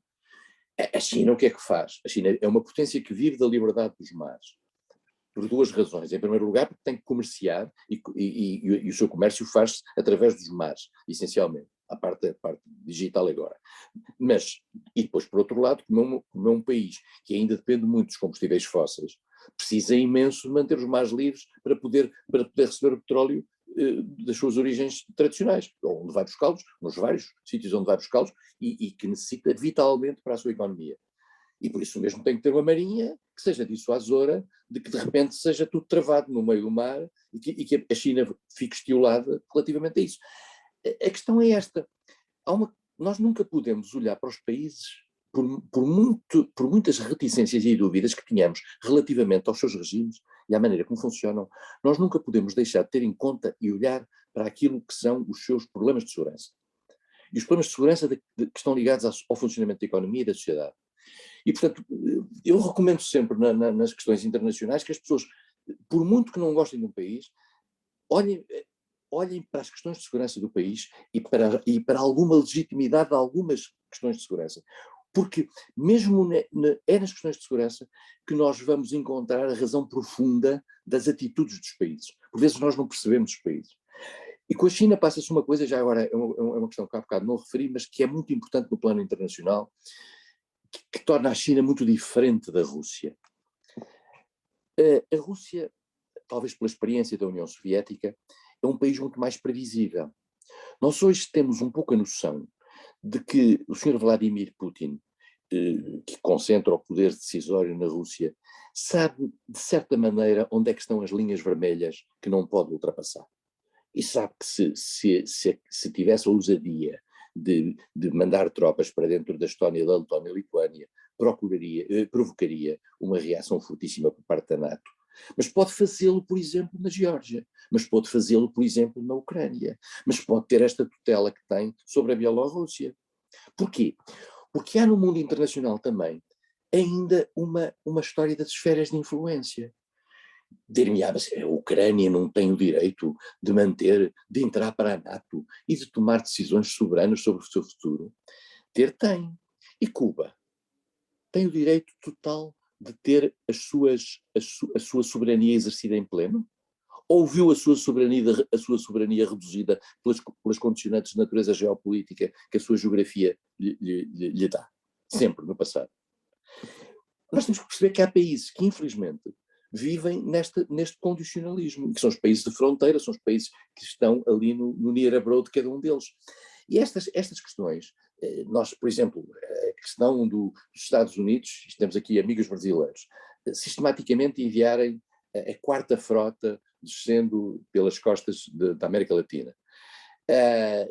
A China o que é que faz? A China é uma potência que vive da liberdade dos mares, por duas razões. Em primeiro lugar, porque tem que comerciar e o seu comércio faz-se através dos mares, essencialmente. a parte digital agora. Mas, e depois, por outro lado, como é um país que ainda depende muito dos combustíveis fósseis, precisa imenso de manter os mares livres para poder receber o petróleo das suas origens tradicionais, onde vai buscá-los, nos vários sítios onde vai buscá-los, e que necessita vitalmente para a sua economia. E por isso mesmo tem que ter uma marinha que seja dissuasora de que de repente seja tudo travado no meio do mar e que a China fique estiolada relativamente a isso. A questão é esta. Nós nunca podemos olhar para os países por muitas reticências e dúvidas que tenhamos relativamente aos seus regimes e à maneira como funcionam. Nós nunca podemos deixar de ter em conta e olhar para aquilo que são os seus problemas de segurança. E os problemas de segurança que estão ligados ao funcionamento da economia e da sociedade. E, portanto, eu recomendo sempre nas questões internacionais que as pessoas, por muito que não gostem de um país, olhem para as questões de segurança do país e para alguma legitimidade de algumas questões de segurança. Porque mesmo é nas questões de segurança que nós vamos encontrar a razão profunda das atitudes dos países. Por vezes nós não percebemos os países. E com a China passa-se uma coisa, já agora é uma questão que há bocado não referi, mas que é muito importante no plano internacional, que torna a China muito diferente da Rússia. A Rússia, talvez pela experiência da União Soviética, é um país muito mais previsível. Nós hoje temos um pouco a noção de que o Sr. Vladimir Putin, que concentra o poder decisório na Rússia, sabe, de certa maneira, onde é que estão as linhas vermelhas que não pode ultrapassar. E sabe que se tivesse a ousadia de mandar tropas para dentro da Estónia, da Letónia e Lituânia, provocaria uma reação fortíssima por parte da NATO. Mas pode fazê-lo, por exemplo, na Geórgia, mas pode fazê-lo, por exemplo, na Ucrânia, mas pode ter esta tutela que tem sobre a Bielorrússia. Porquê? Porque há no mundo internacional também ainda uma história das esferas de influência. Dir-me-á, mas a Ucrânia não tem o direito de entrar para a NATO e de tomar decisões soberanas sobre o seu futuro? Tem. E Cuba? Tem o direito total de ter a sua soberania exercida em pleno? Ou viu a sua soberania reduzida pelas condicionantes de natureza geopolítica que a sua geografia lhe dá? Sempre, no passado. Nós temos que perceber que há países que, infelizmente, vivem neste condicionalismo, que são os países de fronteira, são os países que estão ali no near abroad de cada um deles. E estas questões, nós, por exemplo, a questão dos Estados Unidos, temos aqui amigos brasileiros, sistematicamente enviarem a quarta frota descendo pelas costas da América Latina,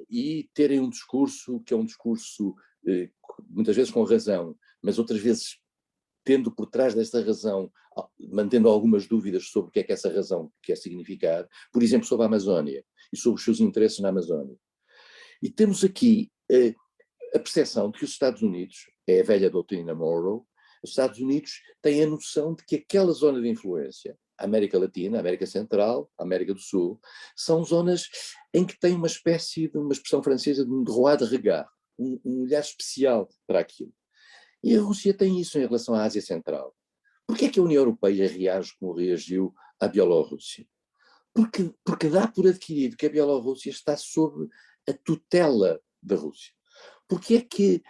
e terem um discurso que é um discurso, muitas vezes com razão, mas outras vezes tendo por trás desta razão, mantendo algumas dúvidas sobre o que é que essa razão quer significar, por exemplo, sobre a Amazónia e sobre os seus interesses na Amazónia. E temos aqui a percepção de que os Estados Unidos, é a velha doutrina Monroe, os Estados Unidos têm a noção de que aquela zona de influência, a América Latina, a América Central, a América do Sul, são zonas em que tem uma espécie de uma expressão francesa de droit de regard, um olhar especial para aquilo. E a Rússia tem isso em relação à Ásia Central. Por que é que a União Europeia reage como reagiu à Bielorrússia? Porque dá por adquirido que a Bielorrússia está sob a tutela da Rússia. Porque é que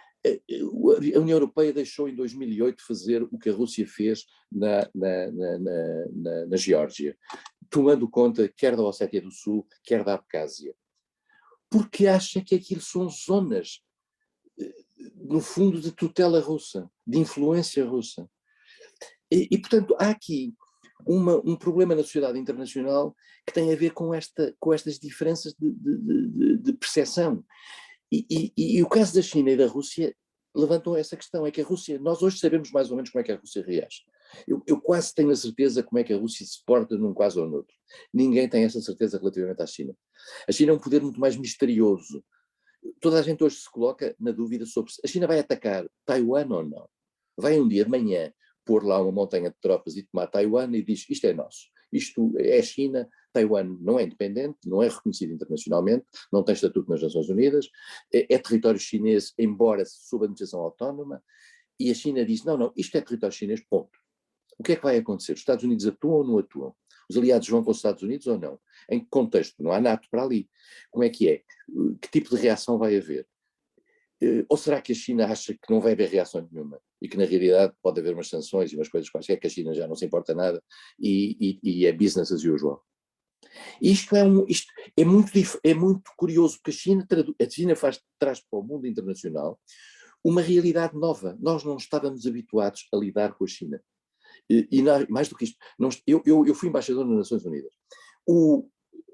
a União Europeia deixou em 2008 fazer o que a Rússia fez na Geórgia, tomando conta quer da Ossétia do Sul, quer da Abcásia? Porque acha que aquilo são zonas, no fundo, de tutela russa, de influência russa. E portanto, há aqui um problema na sociedade internacional que tem a ver com estas diferenças de percepção. E o caso da China e da Rússia levantam essa questão, é que a Rússia, nós hoje sabemos mais ou menos como é que a Rússia reage. Eu quase tenho a certeza como é que a Rússia se porta num caso ou no outro. Ninguém tem essa certeza relativamente à China. A China é um poder muito mais misterioso. Toda a gente hoje se coloca na dúvida sobre se a China vai atacar Taiwan ou não. Vai um dia de manhã pôr lá uma montanha de tropas e tomar Taiwan e diz, isto é nosso, isto é China, Taiwan não é independente, não é reconhecido internacionalmente, não tem estatuto nas Nações Unidas, é território chinês, embora sob administração autónoma, e a China diz, não, isto é território chinês, ponto. O que é que vai acontecer? Os Estados Unidos atuam ou não atuam? Os aliados vão com os Estados Unidos ou não? Em que contexto? Não há NATO para ali. Como é que é? Que tipo de reação vai haver? Ou será que a China acha que não vai haver reação nenhuma e que na realidade pode haver umas sanções e umas coisas quaisquer que a China já não se importa nada e é business as usual? Isto é muito curioso, porque a China traz para o mundo internacional uma realidade nova. Nós não estávamos habituados a lidar com a China. Mais do que isto, eu fui embaixador nas Nações Unidas. O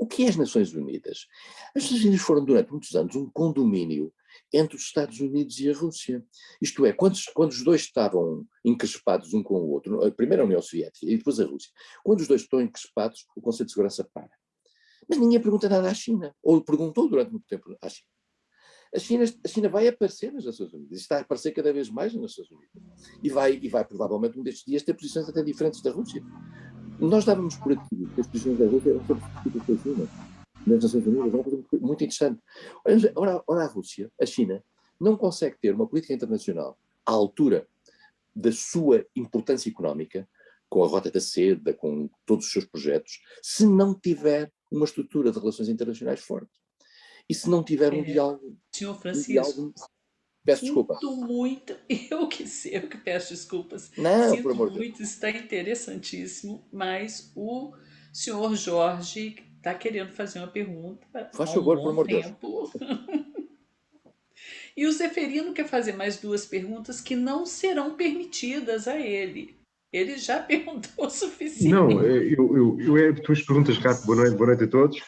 que é as Nações Unidas? As Nações Unidas foram durante muitos anos um condomínio entre os Estados Unidos e a Rússia. Isto é, quando os dois estavam encrespados um com o outro, primeiro a União Soviética e depois a Rússia, quando os dois estão encrespados, o Conselho de Segurança para. Mas ninguém pergunta nada à China, ou perguntou durante muito tempo à China. A China vai aparecer nas Nações Unidas, está a aparecer cada vez mais nas Nações Unidas, e vai provavelmente um destes dias ter posições até diferentes da Rússia. Nós dávamos por aqui que as posições da Rússia eram sobre a China. Nas Nações Unidas, é uma coisa muito interessante. Ora, a Rússia, a China, não consegue ter uma política internacional à altura da sua importância económica, com a Rota da Seda, com todos os seus projetos, se não tiver uma estrutura de relações internacionais forte. E se não tiver um diálogo... Senhor Francisco, peço desculpa. Sinto muito, eu que peço desculpas. Não, por amor de Deus. Está interessantíssimo, mas o senhor Jorge está querendo fazer uma pergunta. Faz favor, por amor de Deus. E o Zeferino quer fazer mais 2 perguntas que não serão permitidas a ele. Ele já perguntou o suficiente. Não, eu tuas perguntas rápido. Boa noite a todos.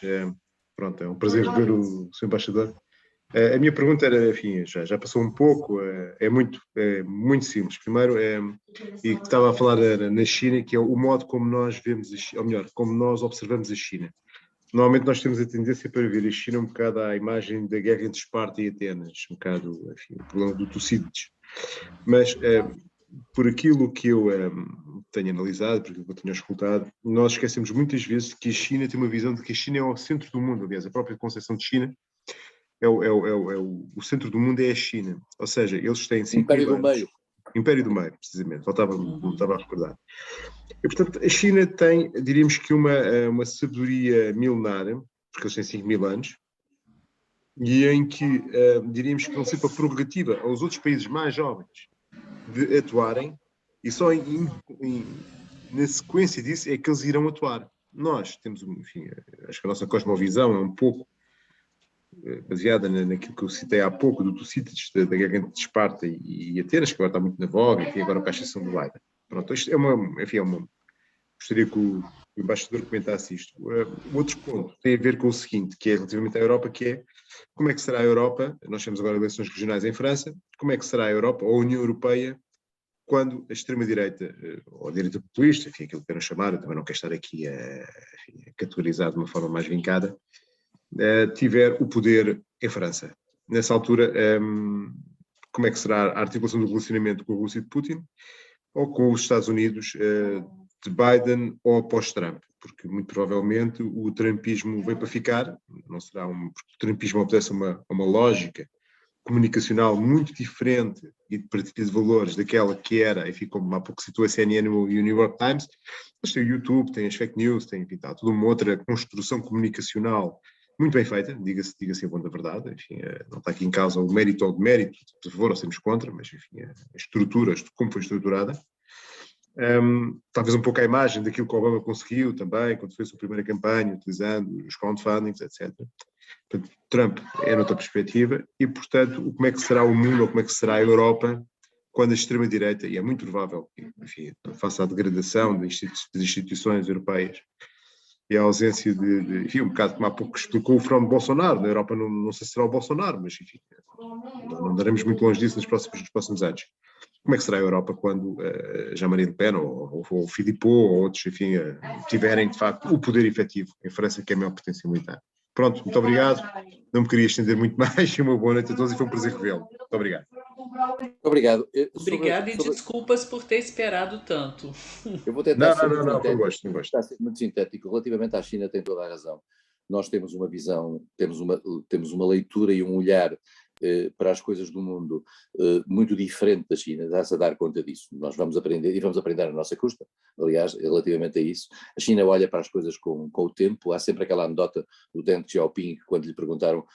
Pronto, é um prazer rever o Sr. Embaixador. A minha pergunta era, enfim, já passou um pouco, é muito simples. Primeiro, e que estava a falar na China, que é o modo como nós vemos, ou melhor, como nós observamos a China. Normalmente nós temos a tendência para ver a China um bocado à imagem da guerra entre Esparta e Atenas, um bocado, enfim, o problema do Tucídides. Mas, por aquilo que eu tenho analisado, por aquilo que eu tenho escutado, nós esquecemos muitas vezes que a China tem uma visão de que a China é o centro do mundo. Aliás, a própria concepção de China o centro do mundo é a China. Ou seja, eles têm 5 Império do Meio. Império do Meio, precisamente. Estava a recordar. E, portanto, a China tem, diríamos que uma sabedoria milenar, porque eles têm 5.000 anos, e em que diríamos que não sempre a prerrogativa aos outros países mais jovens de atuarem, e só na sequência disso é que eles irão atuar. Nós temos, enfim, acho que a nossa cosmovisão é um pouco baseada naquilo que eu citei há pouco, do Tucídides, da guerra entre Esparta e Atenas, que agora está muito na voga, e tem agora a Caixação do Leiden. Pronto, isto gostaria que o embaixador comentasse isto. O outro ponto tem a ver com o seguinte, que é relativamente à Europa, que é como é que será a Europa, nós temos agora eleições regionais em França, como é que será a Europa, ou a União Europeia, quando a extrema-direita, ou a direita populista, enfim, aquilo que queiram chamar, eu também não quero estar aqui a categorizar de uma forma mais vincada, tiver o poder em França. Nessa altura, como é que será a articulação do relacionamento com a Rússia de Putin ou com os Estados Unidos de Biden ou pós-Trump? Porque muito provavelmente o trumpismo veio para ficar, não será porque o trumpismo obedece a uma lógica comunicacional muito diferente e de partilha de valores daquela que era, enfim, como há pouco citou a CNN e o New York Times, mas tem o YouTube, tem as fake news, tem, enfim, tá, toda uma outra construção comunicacional muito bem feita, diga-se em bom da verdade, enfim, não está aqui em causa o mérito ou o demérito, por favor, ou sermos contra, mas enfim, a estrutura, como foi estruturada. Talvez um pouco a imagem daquilo que o Obama conseguiu também, quando fez a sua primeira campanha, utilizando os crowdfundings, etc. Portanto, Trump é noutra perspectiva e, portanto, como é que será o mundo, ou como é que será a Europa, quando a extrema-direita, e é muito provável, enfim, face à degradação das instituições europeias, e a ausência enfim, um bocado como há pouco explicou o fenómeno Bolsonaro, na Europa não sei se será o Bolsonaro, mas enfim, não daremos muito longe disso nos próximos anos. Como é que será a Europa quando Jean-Marie Le Pen ou Philippot ou outros, enfim, tiverem de facto o poder efetivo em França, que é a maior potência militar? Pronto, muito obrigado, não me queria estender muito mais, e uma boa noite a todos e foi um prazer revê-lo. Muito obrigado. Obrigado. Obrigado e desculpas por ter esperado tanto. Eu vou tentar ser muito sintético. Não gosto. Está a ser muito sintético. Relativamente à China, tem toda a razão. Nós temos uma visão, temos uma leitura e um olhar para as coisas do mundo muito diferente da China, dá-se a dar conta disso. Nós vamos aprender e vamos aprender à nossa custa, aliás, relativamente a isso. A China olha para as coisas com o tempo. Há sempre aquela anedota do Deng Xiaoping, quando lhe perguntaram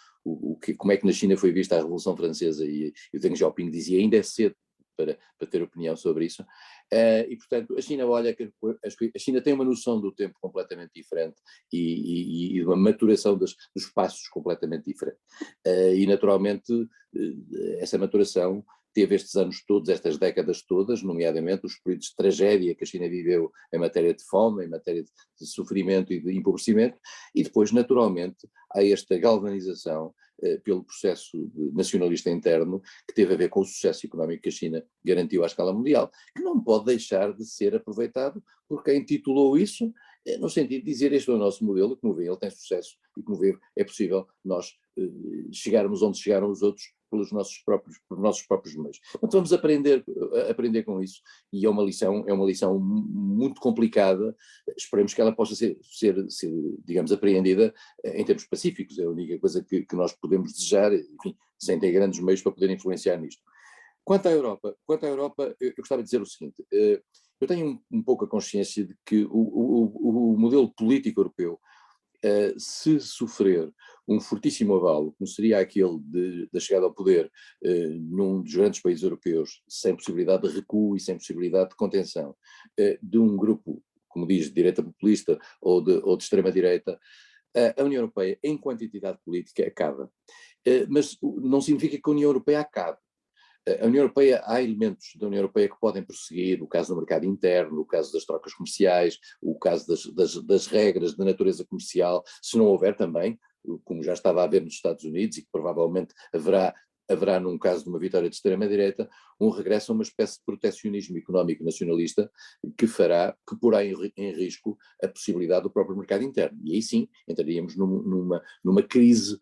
como é que na China foi vista a Revolução Francesa, e o Deng Xiaoping dizia: ainda é cedo para ter opinião sobre isso. E, portanto, a China olha, a China tem uma noção do tempo completamente diferente e uma maturação dos passos completamente diferente. E, naturalmente, essa maturação teve estes anos todos, estas décadas todas, nomeadamente os períodos de tragédia que a China viveu em matéria de fome, em matéria de sofrimento e de empobrecimento, e depois, naturalmente, há esta galvanização pelo processo nacionalista interno, que teve a ver com o sucesso económico que a China garantiu à escala mundial, que não pode deixar de ser aproveitado por quem titulou isso, no sentido de dizer: este é o nosso modelo, como vê, ele tem sucesso, e como vê, é possível nós chegarmos onde chegaram os outros pelos nossos próprios meios. Então vamos aprender com isso, e é uma lição muito complicada. Esperemos que ela possa ser digamos, apreendida em termos pacíficos. É a única coisa que nós podemos desejar, enfim, sem ter grandes meios para poder influenciar nisto. Quanto à Europa, eu gostava de dizer o seguinte: eu tenho um pouco a consciência de que o modelo político europeu, se sofrer um fortíssimo abalo, como seria aquele da chegada ao poder num dos grandes países europeus, sem possibilidade de recuo e sem possibilidade de contenção, de um grupo, como diz, de direita populista ou de extrema-direita, a União Europeia, enquanto entidade política, acaba. Mas não significa que a União Europeia acabe. A União Europeia, há elementos da União Europeia que podem prosseguir: o caso do mercado interno, o caso das trocas comerciais, o caso das regras de natureza comercial, se não houver também, como já estava a haver nos Estados Unidos, e que provavelmente haverá num caso de uma vitória de extrema-direita, um regresso a uma espécie de protecionismo económico nacionalista que porá em risco a possibilidade do próprio mercado interno. E aí sim entraríamos numa crise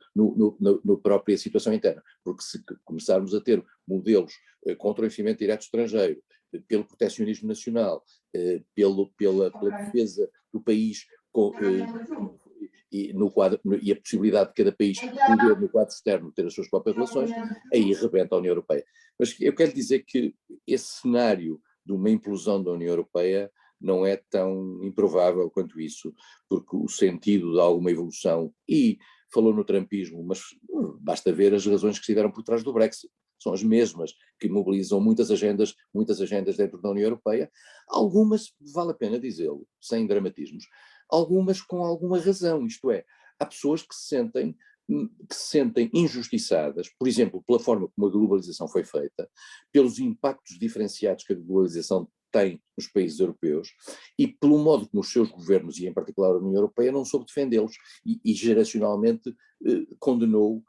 na própria situação interna, porque se começarmos a ter modelos contra o investimento direto estrangeiro, pelo protecionismo nacional, pela defesa do país e a possibilidade de cada país poder, no quadro externo, ter as suas próprias relações, aí rebenta a União Europeia. Mas eu quero dizer que esse cenário de uma implosão da União Europeia não é tão improvável quanto isso, porque o sentido de alguma evolução, e falou no trumpismo, mas basta ver as razões que estiveram por trás do Brexit. São as mesmas que mobilizam muitas agendas dentro da União Europeia, algumas, vale a pena dizê-lo, sem dramatismos, algumas com alguma razão, isto é, há pessoas que se sentem injustiçadas, por exemplo, pela forma como a globalização foi feita, pelos impactos diferenciados que a globalização tem nos países europeus e pelo modo como os seus governos, e em particular a União Europeia, não soube defendê-los e geracionalmente condenou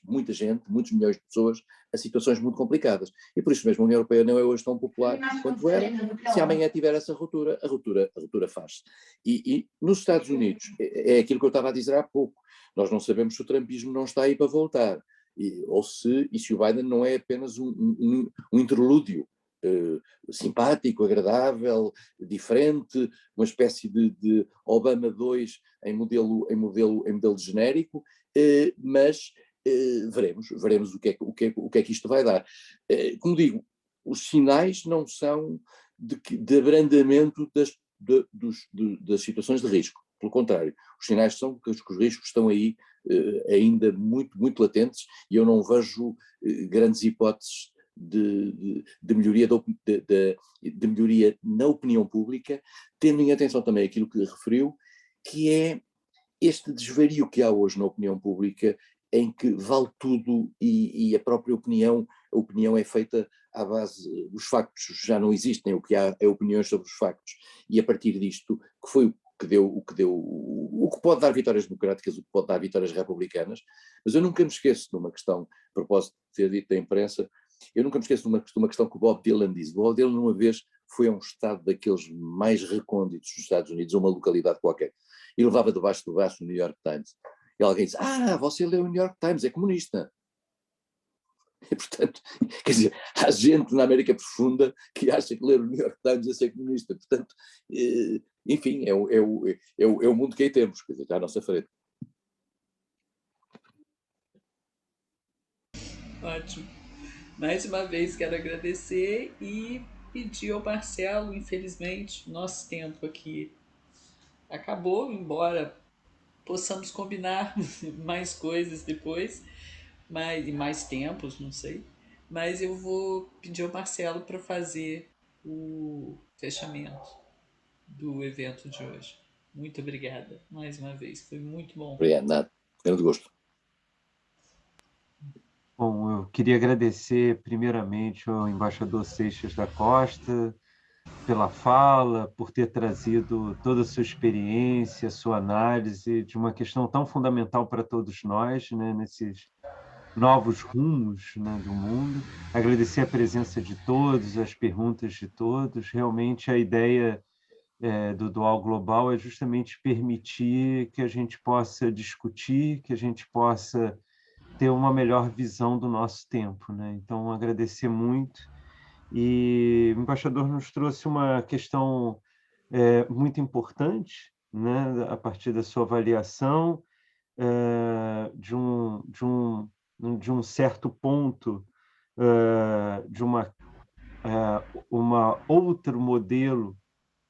muita gente, muitos milhões de pessoas, a situações muito complicadas. E por isso mesmo a União Europeia não é hoje tão popular quanto era. Se amanhã tiver essa ruptura, a ruptura faz-se. E nos Estados Unidos, é aquilo que eu estava a dizer há pouco, nós não sabemos se o trumpismo não está aí para voltar, ou se o Biden não é apenas um interlúdio simpático, agradável, diferente, uma espécie de Obama 2 em modelo genérico, mas veremos o que é que isto vai dar. Como digo, os sinais não são de abrandamento das situações de risco. Pelo contrário, os sinais são que os riscos estão aí ainda muito, muito latentes, e eu não vejo grandes hipóteses de melhoria, de melhoria na opinião pública, tendo em atenção também aquilo que referiu, que é este desvario que há hoje na opinião pública, em que vale tudo e a própria opinião é feita à base, os factos já não existem, o que há é opiniões sobre os factos, e a partir disto, que foi o que pode dar vitórias democráticas, o que pode dar vitórias republicanas. Mas eu nunca me esqueço de uma questão, a propósito de ter dito da imprensa, eu nunca me esqueço de uma questão que o Bob Dylan disse. O Bob Dylan uma vez foi a um estado daqueles mais recônditos dos Estados Unidos, a uma localidade qualquer, e levava debaixo do braço o New York Times. E alguém disse: você lê o New York Times, é comunista. E, portanto, quer dizer, há gente na América Profunda que acha que ler o New York Times é ser comunista. Portanto, enfim, é o mundo que aí temos, quer dizer, está à nossa frente. Ótimo. Mais uma vez quero agradecer e pedir ao Marcelo, infelizmente, nosso tempo aqui acabou, embora possamos combinar mais coisas depois, e mais tempos, não sei. Mas eu vou pedir ao Marcelo para fazer o fechamento do evento de hoje. Muito obrigada mais uma vez, foi muito bom. Obrigado, nada. Grande gosto. Bom, eu queria agradecer primeiramente ao embaixador Seixas da Costa pela fala, por ter trazido toda a sua experiência, sua análise de uma questão tão fundamental para todos nós, né, nesses novos rumos, né, do mundo. Agradecer a presença de todos, as perguntas de todos. Realmente a ideia do Dual Global é justamente permitir que a gente possa discutir, que a gente possa ter uma melhor visão do nosso tempo, né? Então, agradecer muito. E o embaixador nos trouxe uma questão muito importante, né, a partir da sua avaliação, de um certo ponto, de uma outro modelo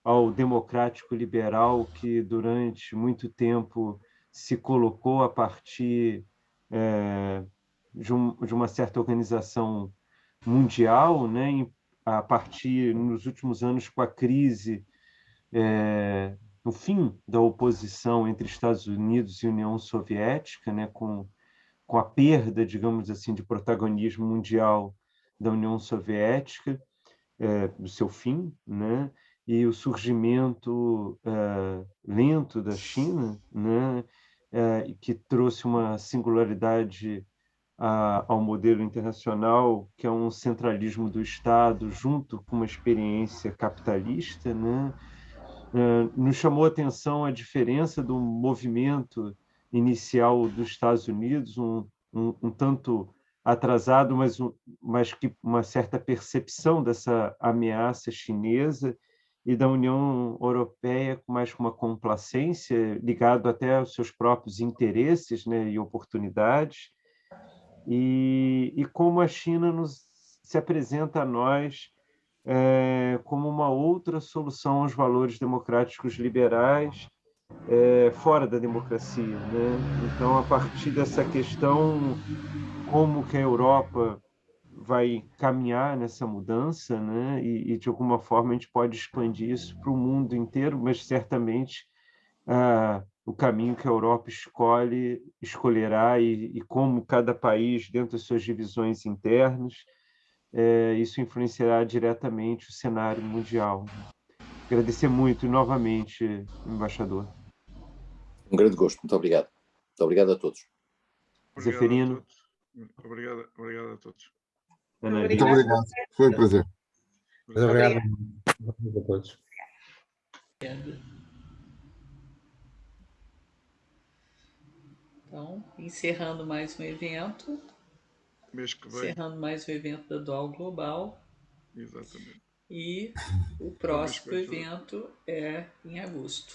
ao democrático liberal que durante muito tempo se colocou a partir de uma certa organização mundial, né, a partir, nos últimos anos, com a crise, no fim da oposição entre Estados Unidos e União Soviética, né, com a perda, digamos assim, de protagonismo mundial da União Soviética, do seu fim, né, e o surgimento lento da China, né, que trouxe uma singularidade ao modelo internacional, que é um centralismo do Estado junto com uma experiência capitalista, né? Nos chamou a atenção a diferença do movimento inicial dos Estados Unidos, um tanto atrasado, mas que uma certa percepção dessa ameaça chinesa, e da União Europeia mais com uma complacência, ligado até aos seus próprios interesses, né, e oportunidades, e como a China se apresenta a nós como uma outra solução aos valores democráticos liberais fora da democracia, né? Então, a partir dessa questão, como que a Europa vai caminhar nessa mudança, né? De alguma forma a gente pode expandir isso para o mundo inteiro, mas certamente o caminho que a Europa escolherá e como cada país, dentro das suas divisões internas, isso influenciará diretamente o cenário mundial. Agradecer muito novamente, embaixador. Um grande gosto. Muito obrigado. Muito obrigado a todos. Obrigado Zeferino. a todos. Obrigado a todos. Muito obrigado. Foi um prazer. Muito obrigado a todos. Então, encerrando mais um evento. Mês que vem. Encerrando mais um evento da Dual Global. Exatamente. E o próximo evento é em agosto.